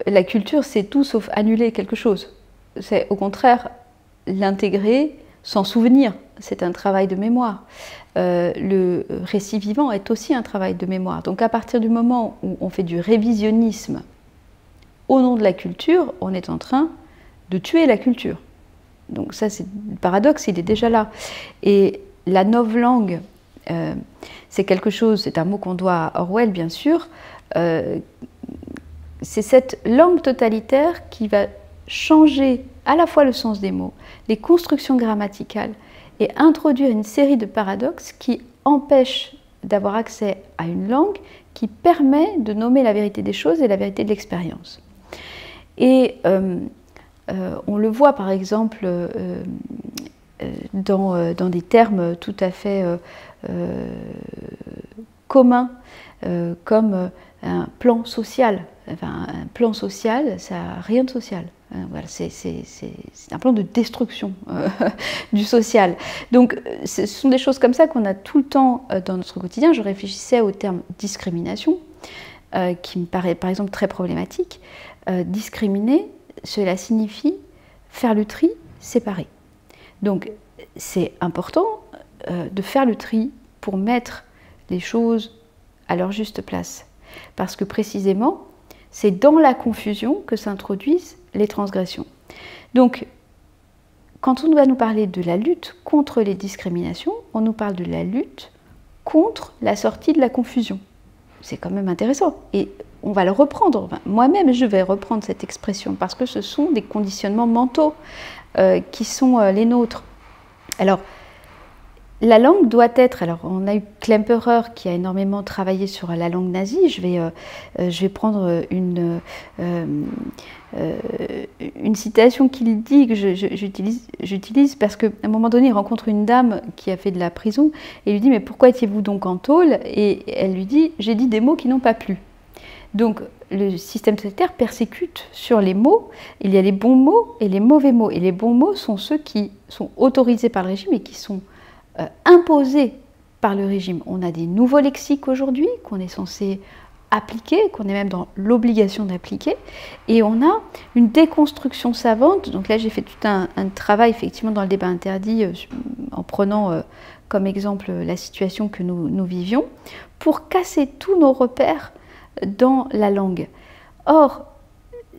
S1: La culture, c'est tout sauf annuler quelque chose. C'est au contraire l'intégrer sans souvenir. C'est un travail de mémoire. Le récit vivant est aussi un travail de mémoire. Donc à partir du moment où on fait du révisionnisme au nom de la culture, on est en train de tuer la culture. Donc ça, c'est le paradoxe, il est déjà là. Et la novlangue, c'est quelque chose, c'est un mot qu'on doit à Orwell, bien sûr. C'est cette langue totalitaire qui va changer à la fois le sens des mots, les constructions grammaticales, et introduire une série de paradoxes qui empêchent d'avoir accès à une langue qui permet de nommer la vérité des choses et la vérité de l'expérience. Et on le voit par exemple dans des termes tout à fait communs, comme un plan social. Enfin, un plan social, ça n'a rien de social. Voilà, c'est un plan de destruction du social. Donc, ce sont des choses comme ça qu'on a tout le temps dans notre quotidien. Je réfléchissais au terme discrimination, qui me paraît par exemple très problématique. Discriminer, cela signifie faire le tri, séparer. Donc, c'est important de faire le tri pour mettre les choses à leur juste place. Parce que précisément, c'est dans la confusion que s'introduisent les transgressions. Donc, quand on va nous parler de la lutte contre les discriminations, on nous parle de la lutte contre la sortie de la confusion. C'est quand même intéressant. Et on va le reprendre. Enfin, moi-même, je vais reprendre cette expression parce que ce sont des conditionnements mentaux qui sont les nôtres. Alors, la langue doit être, alors on a eu Klemperer qui a énormément travaillé sur la langue nazie, je vais prendre une citation qu'il dit, que j'utilise parce qu'à un moment donné il rencontre une dame qui a fait de la prison et lui dit « mais pourquoi étiez-vous donc en tôle ?» Et elle lui dit « j'ai dit des mots qui n'ont pas plu ». Donc le système totalitaire persécute sur les mots, il y a les bons mots et les mauvais mots, et les bons mots sont ceux qui sont autorisés par le régime et qui sont imposés par le régime. On a des nouveaux lexiques aujourd'hui qu'on est censé appliquer, qu'on est même dans l'obligation d'appliquer, et on a une déconstruction savante. Donc là j'ai fait tout un travail effectivement dans le débat interdit en prenant comme exemple la situation que nous vivions pour casser tous nos repères dans la langue. Or,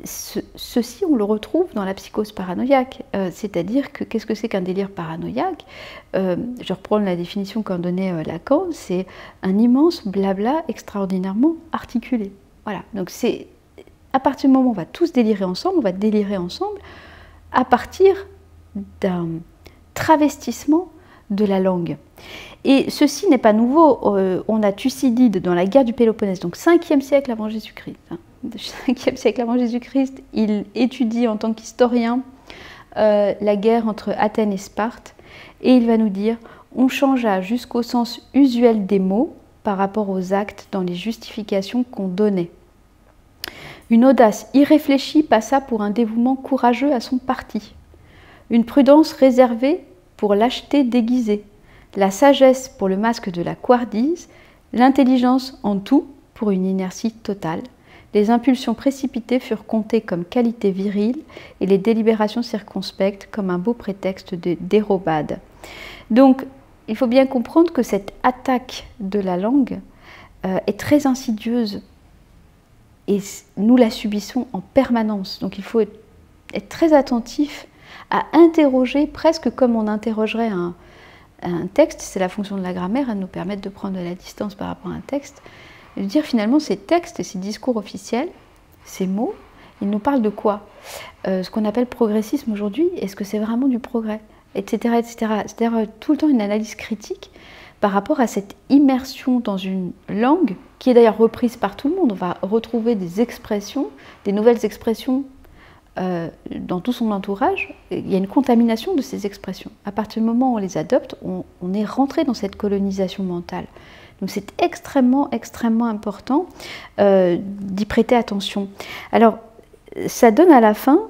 S1: ceci, on le retrouve dans la psychose paranoïaque, c'est-à-dire que qu'est-ce que c'est qu'un délire paranoïaque? Je reprends la définition qu'en donnait Lacan, c'est un immense blabla extraordinairement articulé. Voilà, donc c'est à partir du moment où on va tous délirer ensemble, on va délirer ensemble à partir d'un travestissement de la langue. Et ceci n'est pas nouveau, on a Thucydide dans la guerre du Péloponnèse, donc 5e siècle avant Jésus-Christ. 5e siècle avant Jésus-Christ, il étudie en tant qu'historien la guerre entre Athènes et Sparte, et il va nous dire « on changea jusqu'au sens usuel des mots par rapport aux actes dans les justifications qu'on donnait. Une audace irréfléchie passa pour un dévouement courageux à son parti, une prudence réservée pour lâcheté déguisée, la sagesse pour le masque de la couardise, l'intelligence en tout pour une inertie totale. Les impulsions précipitées furent comptées comme qualité virile et les délibérations circonspectes comme un beau prétexte de dérobade. » Donc, il faut bien comprendre que cette attaque de la langue est très insidieuse et nous la subissons en permanence. Donc, il faut être très attentif à interroger, presque comme on interrogerait un texte, c'est la fonction de la grammaire, à nous permettre de prendre de la distance par rapport à un texte, et de dire finalement ces textes et ces discours officiels, ces mots, ils nous parlent de quoi? Ce qu'on appelle progressisme aujourd'hui, est-ce que c'est vraiment du progrès? Etc. etc. C'est-à-dire tout le temps une analyse critique par rapport à cette immersion dans une langue qui est d'ailleurs reprise par tout le monde. On va retrouver des expressions, des nouvelles expressions dans tout son entourage. Il y a une contamination de ces expressions. À partir du moment où on les adopte, on est rentré dans cette colonisation mentale. Donc c'est extrêmement, extrêmement important d'y prêter attention. Alors, ça donne à la fin,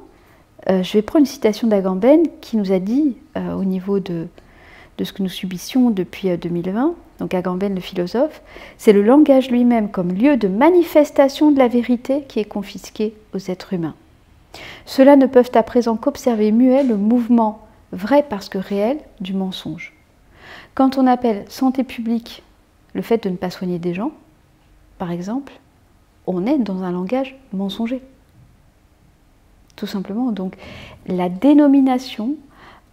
S1: je vais prendre une citation d'Agamben qui nous a dit, au niveau de ce que nous subissions depuis 2020, donc Agamben le philosophe, c'est le langage lui-même comme lieu de manifestation de la vérité qui est confisqué aux êtres humains. Ceux-là ne peuvent à présent qu'observer muet le mouvement vrai parce que réel du mensonge. Quand on appelle santé publique le fait de ne pas soigner des gens, par exemple, on est dans un langage mensonger. Tout simplement. Donc la dénomination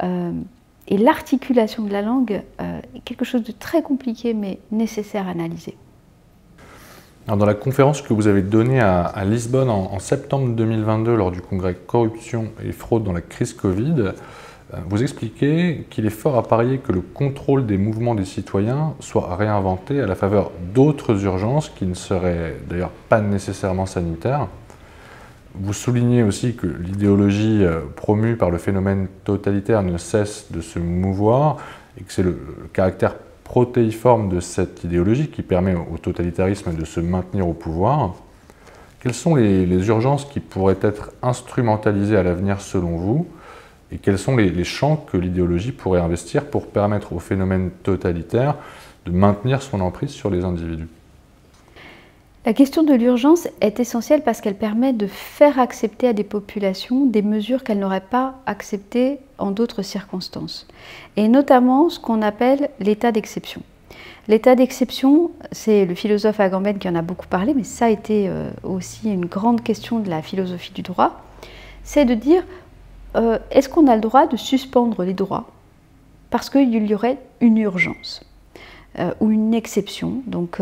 S1: et l'articulation de la langue est quelque chose de très compliqué mais nécessaire à analyser.
S2: Alors dans la conférence que vous avez donnée à Lisbonne en septembre 2022 lors du congrès Corruption et fraude dans la crise Covid, vous expliquez qu'il est fort à parier que le contrôle des mouvements des citoyens soit réinventé à la faveur d'autres urgences qui ne seraient d'ailleurs pas nécessairement sanitaires. Vous soulignez aussi que l'idéologie promue par le phénomène totalitaire ne cesse de se mouvoir et que c'est le caractère protéiforme de cette idéologie qui permet au totalitarisme de se maintenir au pouvoir. Quelles sont les urgences qui pourraient être instrumentalisées à l'avenir selon vous et quels sont les champs que l'idéologie pourrait investir pour permettre au phénomène totalitaire de maintenir son emprise sur les individus?
S1: La question de l'urgence est essentielle parce qu'elle permet de faire accepter à des populations des mesures qu'elles n'auraient pas acceptées en d'autres circonstances. Et notamment ce qu'on appelle l'état d'exception. L'état d'exception, c'est le philosophe Agamben qui en a beaucoup parlé, mais ça a été aussi une grande question de la philosophie du droit, c'est de dire est-ce qu'on a le droit de suspendre les droits parce qu'il y aurait une urgence ou une exception, donc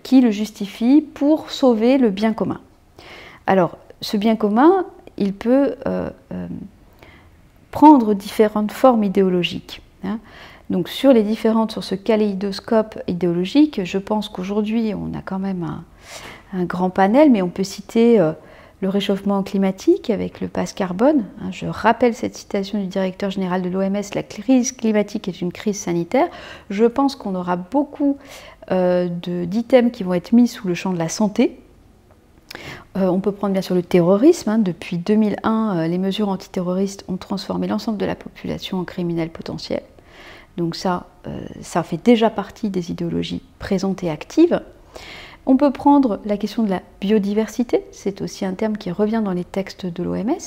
S1: qui le justifie pour sauver le bien commun. Alors, ce bien commun, il peut prendre différentes formes idéologiques. Hein. Donc, sur ce kaléidoscope idéologique, je pense qu'aujourd'hui, on a quand même un grand panel, mais on peut citer le réchauffement climatique avec le passe carbone. Je rappelle cette citation du directeur général de l'OMS, la crise climatique est une crise sanitaire. Je pense qu'on aura beaucoup d'items qui vont être mis sous le champ de la santé. On peut prendre bien sûr le terrorisme. Depuis 2001, les mesures antiterroristes ont transformé l'ensemble de la population en criminels potentiels. Donc ça fait déjà partie des idéologies présentes et actives. On peut prendre la question de la biodiversité, c'est aussi un terme qui revient dans les textes de l'OMS,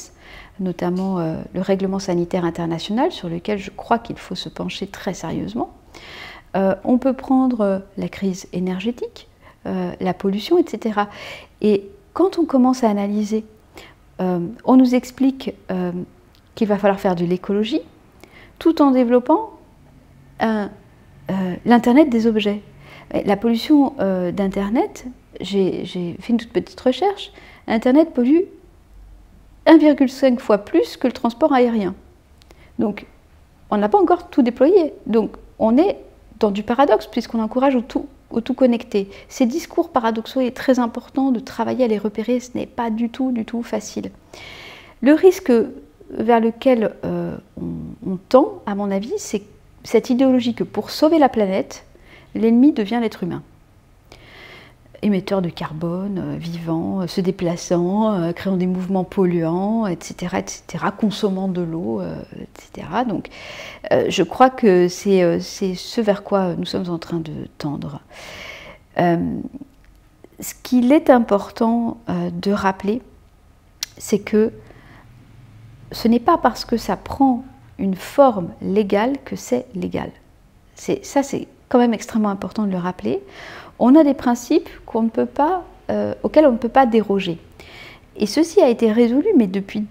S1: notamment le règlement sanitaire international sur lequel je crois qu'il faut se pencher très sérieusement. On peut prendre la crise énergétique, la pollution, etc. Et quand on commence à analyser, on nous explique qu'il va falloir faire de l'écologie tout en développant l'Internet des objets. La pollution d'Internet, j'ai fait une toute petite recherche, Internet pollue 1,5 fois plus que le transport aérien. Donc, on n'a pas encore tout déployé. Donc, on est dans du paradoxe puisqu'on encourage au tout connecté. Ces discours paradoxaux, il est très important de travailler à les repérer, ce n'est pas du tout facile. Le risque vers lequel on tend, à mon avis, c'est cette idéologie que pour sauver la planète, l'ennemi devient l'être humain. Émetteur de carbone, vivant, se déplaçant, créant des mouvements polluants, etc., consommant de l'eau, etc. Donc, je crois que c'est ce vers quoi nous sommes en train de tendre. Ce qu'il est important de rappeler, c'est que ce n'est pas parce que ça prend une forme légale que c'est légal. Ça, c'est quand même extrêmement important de le rappeler. On a des principes auxquels on ne peut pas déroger. Et ceci a été résolu, mais depuis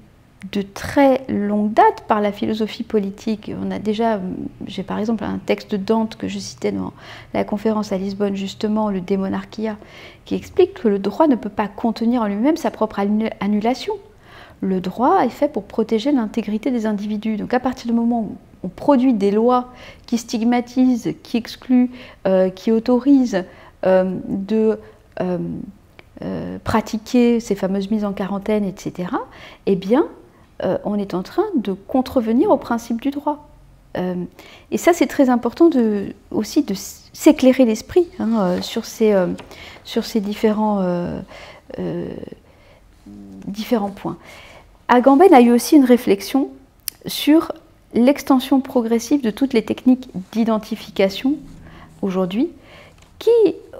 S1: de très longue date par la philosophie politique. On a déjà, j'ai par exemple un texte de Dante que je citais dans la conférence à Lisbonne, justement, le De Monarchia, qui explique que le droit ne peut pas contenir en lui-même sa propre annulation. Le droit est fait pour protéger l'intégrité des individus. Donc à partir du moment où on produit des lois qui stigmatisent, qui excluent, qui autorisent de pratiquer ces fameuses mises en quarantaine, etc., eh bien, on est en train de contrevenir au principe du droit. Et ça, c'est très important aussi de s'éclairer l'esprit sur ces différents points. Agamben a eu aussi une réflexion sur l'extension progressive de toutes les techniques d'identification aujourd'hui, qui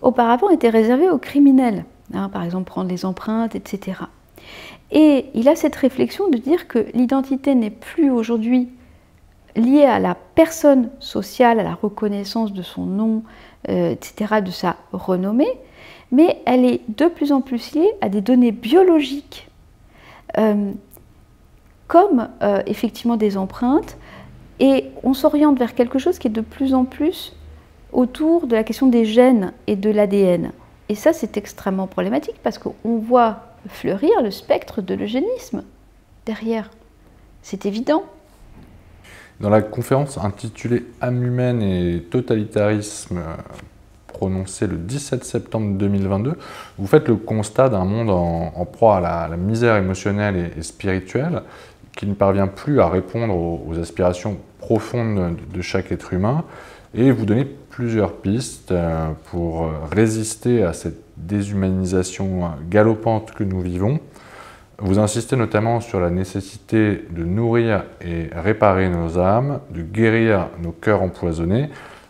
S1: auparavant étaient réservées aux criminels, par exemple prendre les empreintes, etc. Et il a cette réflexion de dire que l'identité n'est plus aujourd'hui liée à la personne sociale, à la reconnaissance de son nom, etc., de sa renommée, mais elle est de plus en plus liée à des données biologiques, comme effectivement des empreintes, et on s'oriente vers quelque chose qui est de plus en plus autour de la question des gènes et de l'ADN. Et ça, c'est extrêmement problématique parce qu'on voit fleurir le spectre de l'eugénisme derrière. C'est évident.
S2: Dans la conférence intitulée « Âme humaine et totalitarisme » prononcée le 17 septembre 2022, vous faites le constat d'un monde en proie à la misère émotionnelle et spirituelle qui ne parvient plus à répondre aux aspirations profondes de chaque être humain, et vous donnez plusieurs pistes pour résister à cette déshumanisation galopante que nous vivons. Vous insistez notamment sur la nécessité de nourrir et réparer nos âmes, de guérir nos cœurs empoisonnés,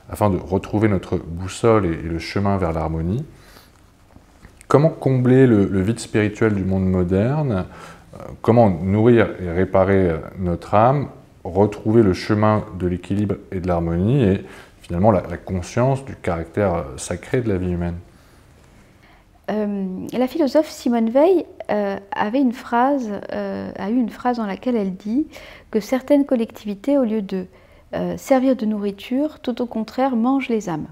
S2: afin de retrouver notre boussole et le chemin vers l'harmonie. Comment combler le vide spirituel du monde moderne? Comment nourrir et réparer notre âme, retrouver le chemin de l'équilibre et de l'harmonie, et finalement la conscience du caractère sacré de la vie humaine?
S1: La philosophe Simone Weil a eu une phrase dans laquelle elle dit que certaines collectivités, au lieu de servir de nourriture, tout au contraire, mangent les âmes.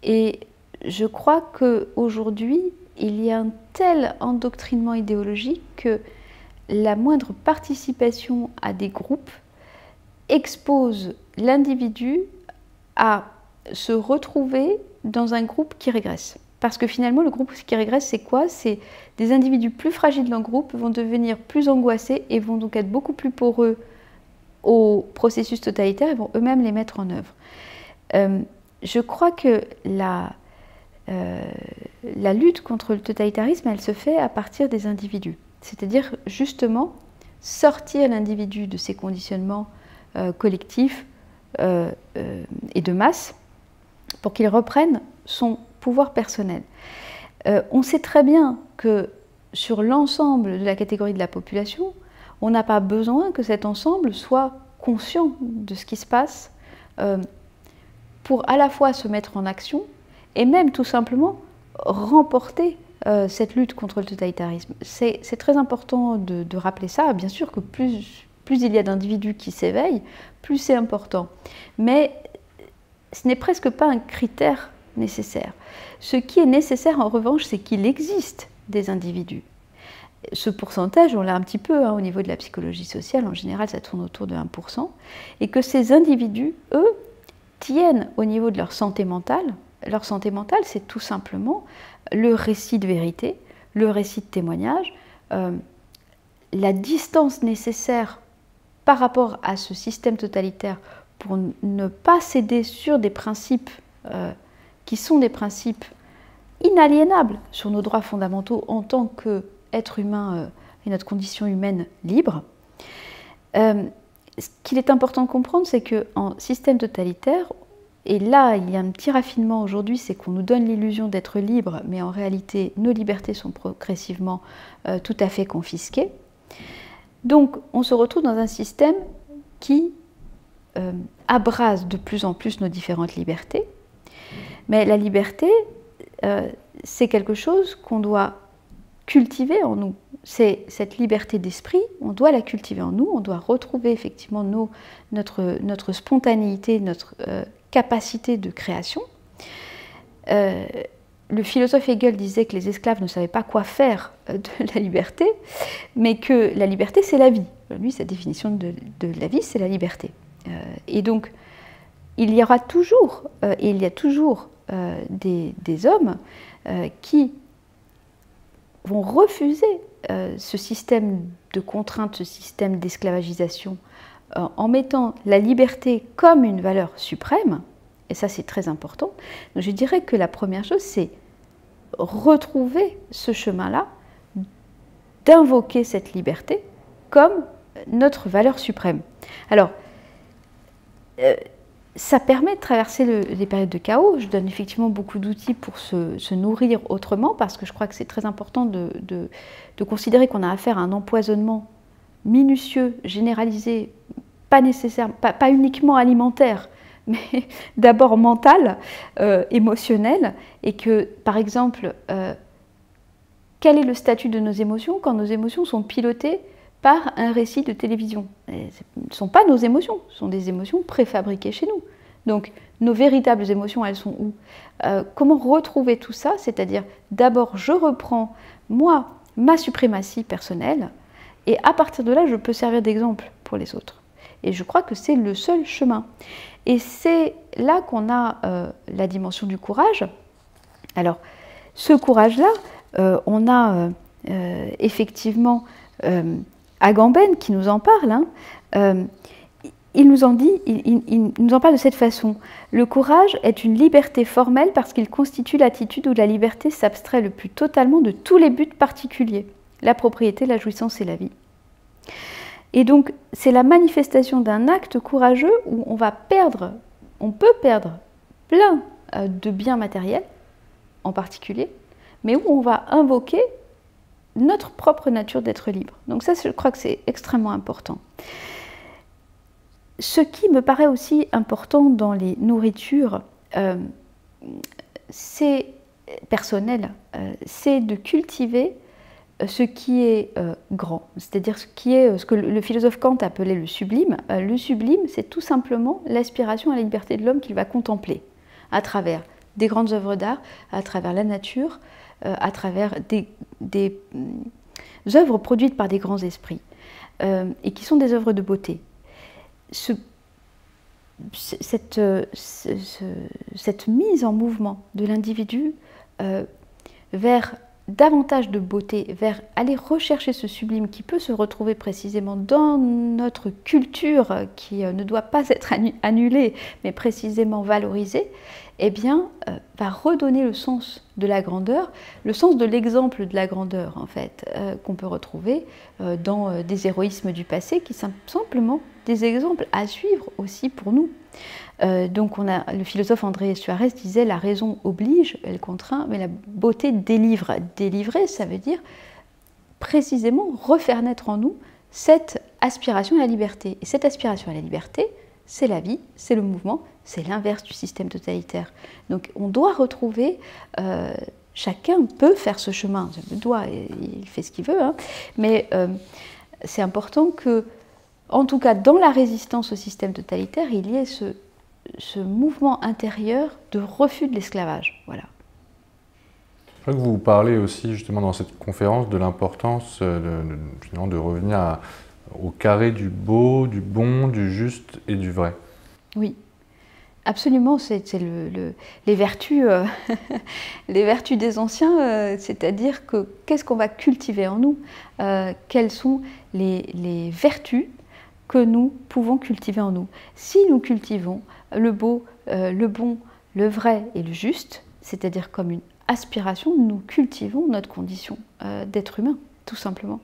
S1: Et je crois qu'aujourd'hui, il y a un tel endoctrinement idéologique que la moindre participation à des groupes expose l'individu à se retrouver dans un groupe qui régresse. Parce que finalement, le groupe qui régresse, c'est quoi? C'est des individus plus fragiles dans le groupe vont devenir plus angoissés et vont donc être beaucoup plus poreux au processus totalitaire et vont eux-mêmes les mettre en œuvre. Je crois que la lutte contre le totalitarisme, elle se fait à partir des individus. C'est-à-dire justement sortir l'individu de ses conditionnements collectifs et de masse pour qu'il reprenne son pouvoir personnel. On sait très bien que sur l'ensemble de la catégorie de la population, on n'a pas besoin que cet ensemble soit conscient de ce qui se passe pour à la fois se mettre en action et même tout simplement remporter cette lutte contre le totalitarisme. C'est très important de rappeler ça. Bien sûr que plus il y a d'individus qui s'éveillent, plus c'est important. Mais ce n'est presque pas un critère nécessaire. Ce qui est nécessaire en revanche, c'est qu'il existe des individus. Ce pourcentage, on l'a un petit peu au niveau de la psychologie sociale, en général ça tourne autour de 1%, et que ces individus, eux, tiennent au niveau de leur santé mentale. Leur santé mentale, c'est tout simplement le récit de vérité, le récit de témoignage, la distance nécessaire par rapport à ce système totalitaire pour ne pas céder sur des principes qui sont des principes inaliénables sur nos droits fondamentaux en tant qu'être humain et notre condition humaine libre. Ce qu'il est important de comprendre, c'est qu'en système totalitaire, et là il y a un petit raffinement aujourd'hui, c'est qu'on nous donne l'illusion d'être libre, mais en réalité nos libertés sont progressivement tout à fait confisquées. Donc on se retrouve dans un système qui abrase de plus en plus nos différentes libertés. Mais la liberté, c'est quelque chose qu'on doit cultiver en nous. C'est cette liberté d'esprit, on doit la cultiver en nous, on doit retrouver effectivement notre spontanéité, notre capacité de création. Le philosophe Hegel disait que les esclaves ne savaient pas quoi faire de la liberté, mais que la liberté, c'est la vie. Lui, sa définition de la vie, c'est la liberté. Et donc, il y aura toujours, et il y a toujours des hommes qui vont refuser ce système de contrainte, ce système d'esclavagisation, en mettant la liberté comme une valeur suprême. Et ça, c'est très important. Donc, je dirais que la première chose, c'est retrouver ce chemin-là, d'invoquer cette liberté comme notre valeur suprême. Alors, ça permet de traverser les périodes de chaos. Je donne effectivement beaucoup d'outils pour se nourrir autrement, parce que je crois que c'est très important de considérer qu'on a affaire à un empoisonnement minutieux, généralisé, pas nécessaire, pas uniquement alimentaire, mais d'abord mental, émotionnel, et que, par exemple, quel est le statut de nos émotions quand nos émotions sont pilotées par un récit de télévision? Ce ne sont pas nos émotions, ce sont des émotions préfabriquées chez nous. Donc, nos véritables émotions, elles sont où? Comment retrouver tout ça? C'est-à-dire, d'abord, je reprends, moi, ma suprématie personnelle, et à partir de là, je peux servir d'exemple pour les autres. Et je crois que c'est le seul chemin. Et c'est là qu'on a la dimension du courage. Alors, ce courage-là, on a effectivement Agamben qui nous en parle. Il nous en parle de cette façon. Le courage est une liberté formelle parce qu'il constitue l'attitude où la liberté s'abstrait le plus totalement de tous les buts particuliers, la propriété, la jouissance et la vie. Et donc, c'est la manifestation d'un acte courageux où on peut perdre plein de biens matériels, en particulier, mais où on va invoquer notre propre nature d'être libre. Donc ça, je crois que c'est extrêmement important. Ce qui me paraît aussi important dans les nourritures, c'est personnel, c'est de cultiver ce qui est grand, c'est-à-dire ce que le philosophe Kant appelait le sublime. Le sublime, c'est tout simplement l'aspiration à la liberté de l'homme qu'il va contempler à travers des grandes œuvres d'art, à travers la nature, à travers des œuvres produites par des grands esprits, et qui sont des œuvres de beauté. Cette mise en mouvement de l'individu vers davantage de beauté, vers aller rechercher ce sublime qui peut se retrouver précisément dans notre culture, qui ne doit pas être annulée, mais précisément valorisée, eh bien, va redonner le sens de la grandeur, le sens de l'exemple de la grandeur, en fait, qu'on peut retrouver dans des héroïsmes du passé, qui sont simplement des exemples à suivre aussi pour nous. Donc le philosophe André Suarez disait « la raison oblige, elle contraint, mais la beauté délivre ». Délivrer, ça veut dire précisément refaire naître en nous cette aspiration à la liberté. Et cette aspiration à la liberté, c'est la vie, c'est le mouvement, c'est l'inverse du système totalitaire. Donc on doit retrouver, chacun peut faire ce chemin, il doit, il fait ce qu'il veut, hein, mais c'est important que, en tout cas dans la résistance au système totalitaire, il y ait ce mouvement intérieur de refus de l'esclavage. Voilà.
S2: Je crois que vous parlez aussi justement dans cette conférence de l'importance finalement de revenir au carré du beau, du bon, du juste et du vrai.
S1: Oui, absolument, c'est les vertus, les vertus des anciens, c'est-à-dire que qu'est-ce qu'on va cultiver en nous, quelles sont les vertus que nous pouvons cultiver en nous. Si nous cultivons le beau, le bon, le vrai et le juste, c'est-à-dire comme une aspiration, nous cultivons notre condition d'être humain, tout simplement,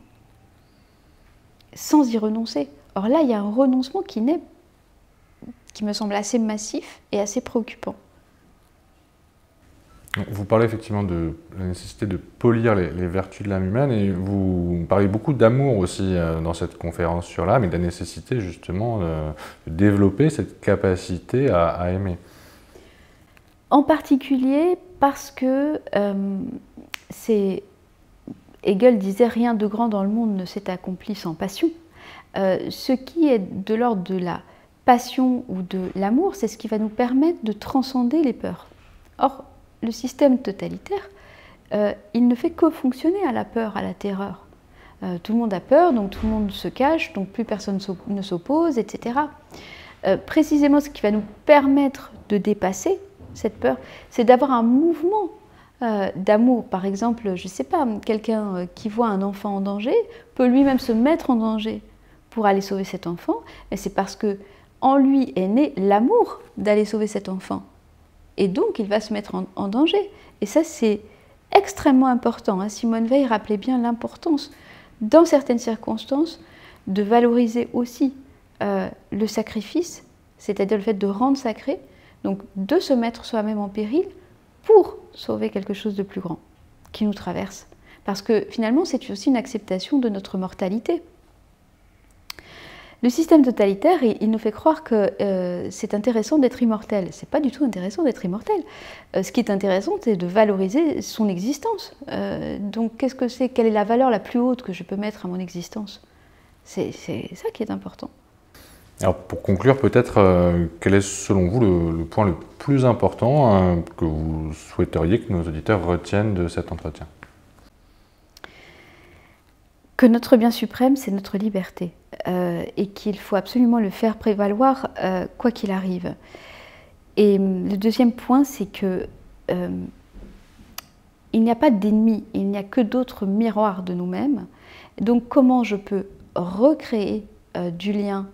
S1: sans y renoncer. Or là, il y a un renoncement qui me semble assez massif et assez préoccupant.
S2: Vous parlez effectivement de la nécessité de polir les vertus de l'âme humaine, et vous parlez beaucoup d'amour aussi dans cette conférence sur l'âme, et de la nécessité justement de développer cette capacité à aimer. En
S1: particulier parce que c'est Hegel disait « Rien de grand dans le monde ne s'est accompli sans passion ». Ce qui est de l'ordre de la passion ou de l'amour, c'est ce qui va nous permettre de transcender les peurs. Or, le système totalitaire, il ne fait que fonctionner à la peur, à la terreur. Tout le monde a peur, donc tout le monde se cache, donc plus personne ne s'oppose, etc. Précisément, ce qui va nous permettre de dépasser cette peur, c'est d'avoir un mouvement d'amour. Par exemple, je ne sais pas, quelqu'un qui voit un enfant en danger peut lui-même se mettre en danger pour aller sauver cet enfant, et c'est parce que en lui est né l'amour d'aller sauver cet enfant. Et donc, il va se mettre en danger. Et ça, c'est extrêmement important. Hein. Simone Veil rappelait bien l'importance, dans certaines circonstances, de valoriser aussi le sacrifice, c'est-à-dire le fait de rendre sacré, donc de se mettre soi-même en péril pour sauver quelque chose de plus grand qui nous traverse. Parce que finalement, c'est aussi une acceptation de notre mortalité. Le système totalitaire, il nous fait croire que c'est intéressant d'être immortel. Ce n'est pas du tout intéressant d'être immortel. Ce qui est intéressant, c'est de valoriser son existence. Donc, qu'est-ce que c'est? Quelle est la valeur la plus haute que je peux mettre à mon existence? C'est ça qui est important.
S2: Alors, pour conclure, peut-être, quel est selon vous le point le plus important que vous souhaiteriez que nos auditeurs retiennent de cet entretien?
S1: Que notre bien suprême, c'est notre liberté, et qu'il faut absolument le faire prévaloir quoi qu'il arrive. Et le deuxième point, c'est que il n'y a pas d'ennemis, il n'y a que d'autres miroirs de nous-mêmes. Donc comment je peux recréer du lien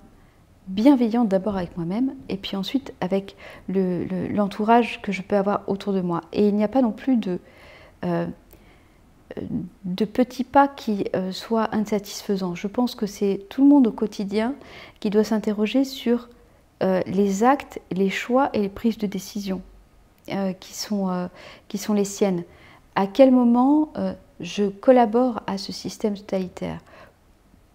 S1: bienveillant d'abord avec moi-même et puis ensuite avec l'entourage que je peux avoir autour de moi. Et il n'y a pas non plus de petits pas qui soient insatisfaisants. Je pense que c'est tout le monde au quotidien qui doit s'interroger sur les actes, les choix et les prises de décision qui sont les siennes. À quel moment je collabore à ce système totalitaire?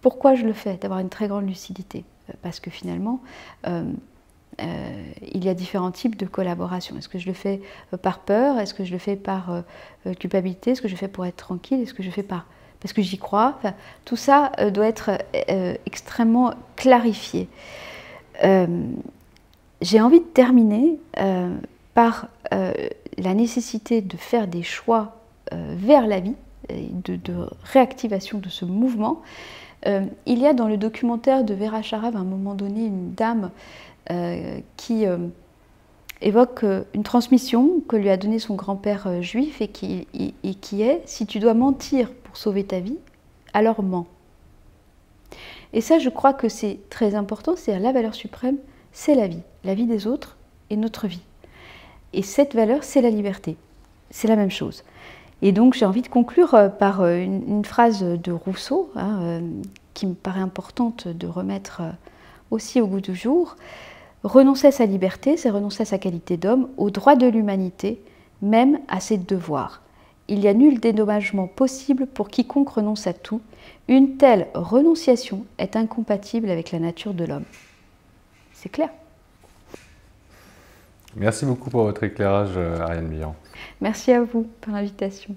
S1: Pourquoi je le fais? D'avoir une très grande lucidité. Parce que finalement, il y a différents types de collaboration. Est-ce que je le fais par peur? Est-ce que je le fais par culpabilité? Est-ce que je le fais pour être tranquille? Est-ce que je le fais parce que j'y crois? Enfin, tout ça doit être extrêmement clarifié. J'ai envie de terminer par la nécessité de faire des choix vers la vie, de réactivation de ce mouvement. Il y a dans le documentaire de Vera Sharav, à un moment donné, une dame qui évoque une transmission que lui a donnée son grand-père juif et qui est « Si tu dois mentir pour sauver ta vie, alors mens ». Et ça, je crois que c'est très important, c'est-à-dire la valeur suprême, c'est la vie des autres et notre vie. Et cette valeur, c'est la liberté. C'est la même chose. Et donc, j'ai envie de conclure par une phrase de Rousseau, hein, qui me paraît importante de remettre aussi au goût du jour. « Renoncer à sa liberté, c'est renoncer à sa qualité d'homme, aux droits de l'humanité, même à ses devoirs. Il n'y a nul dédommagement possible pour quiconque renonce à tout. Une telle renonciation est incompatible avec la nature de l'homme. » C'est clair.
S2: Merci beaucoup pour votre éclairage, Ariane Bihan.
S1: Merci à vous pour l'invitation.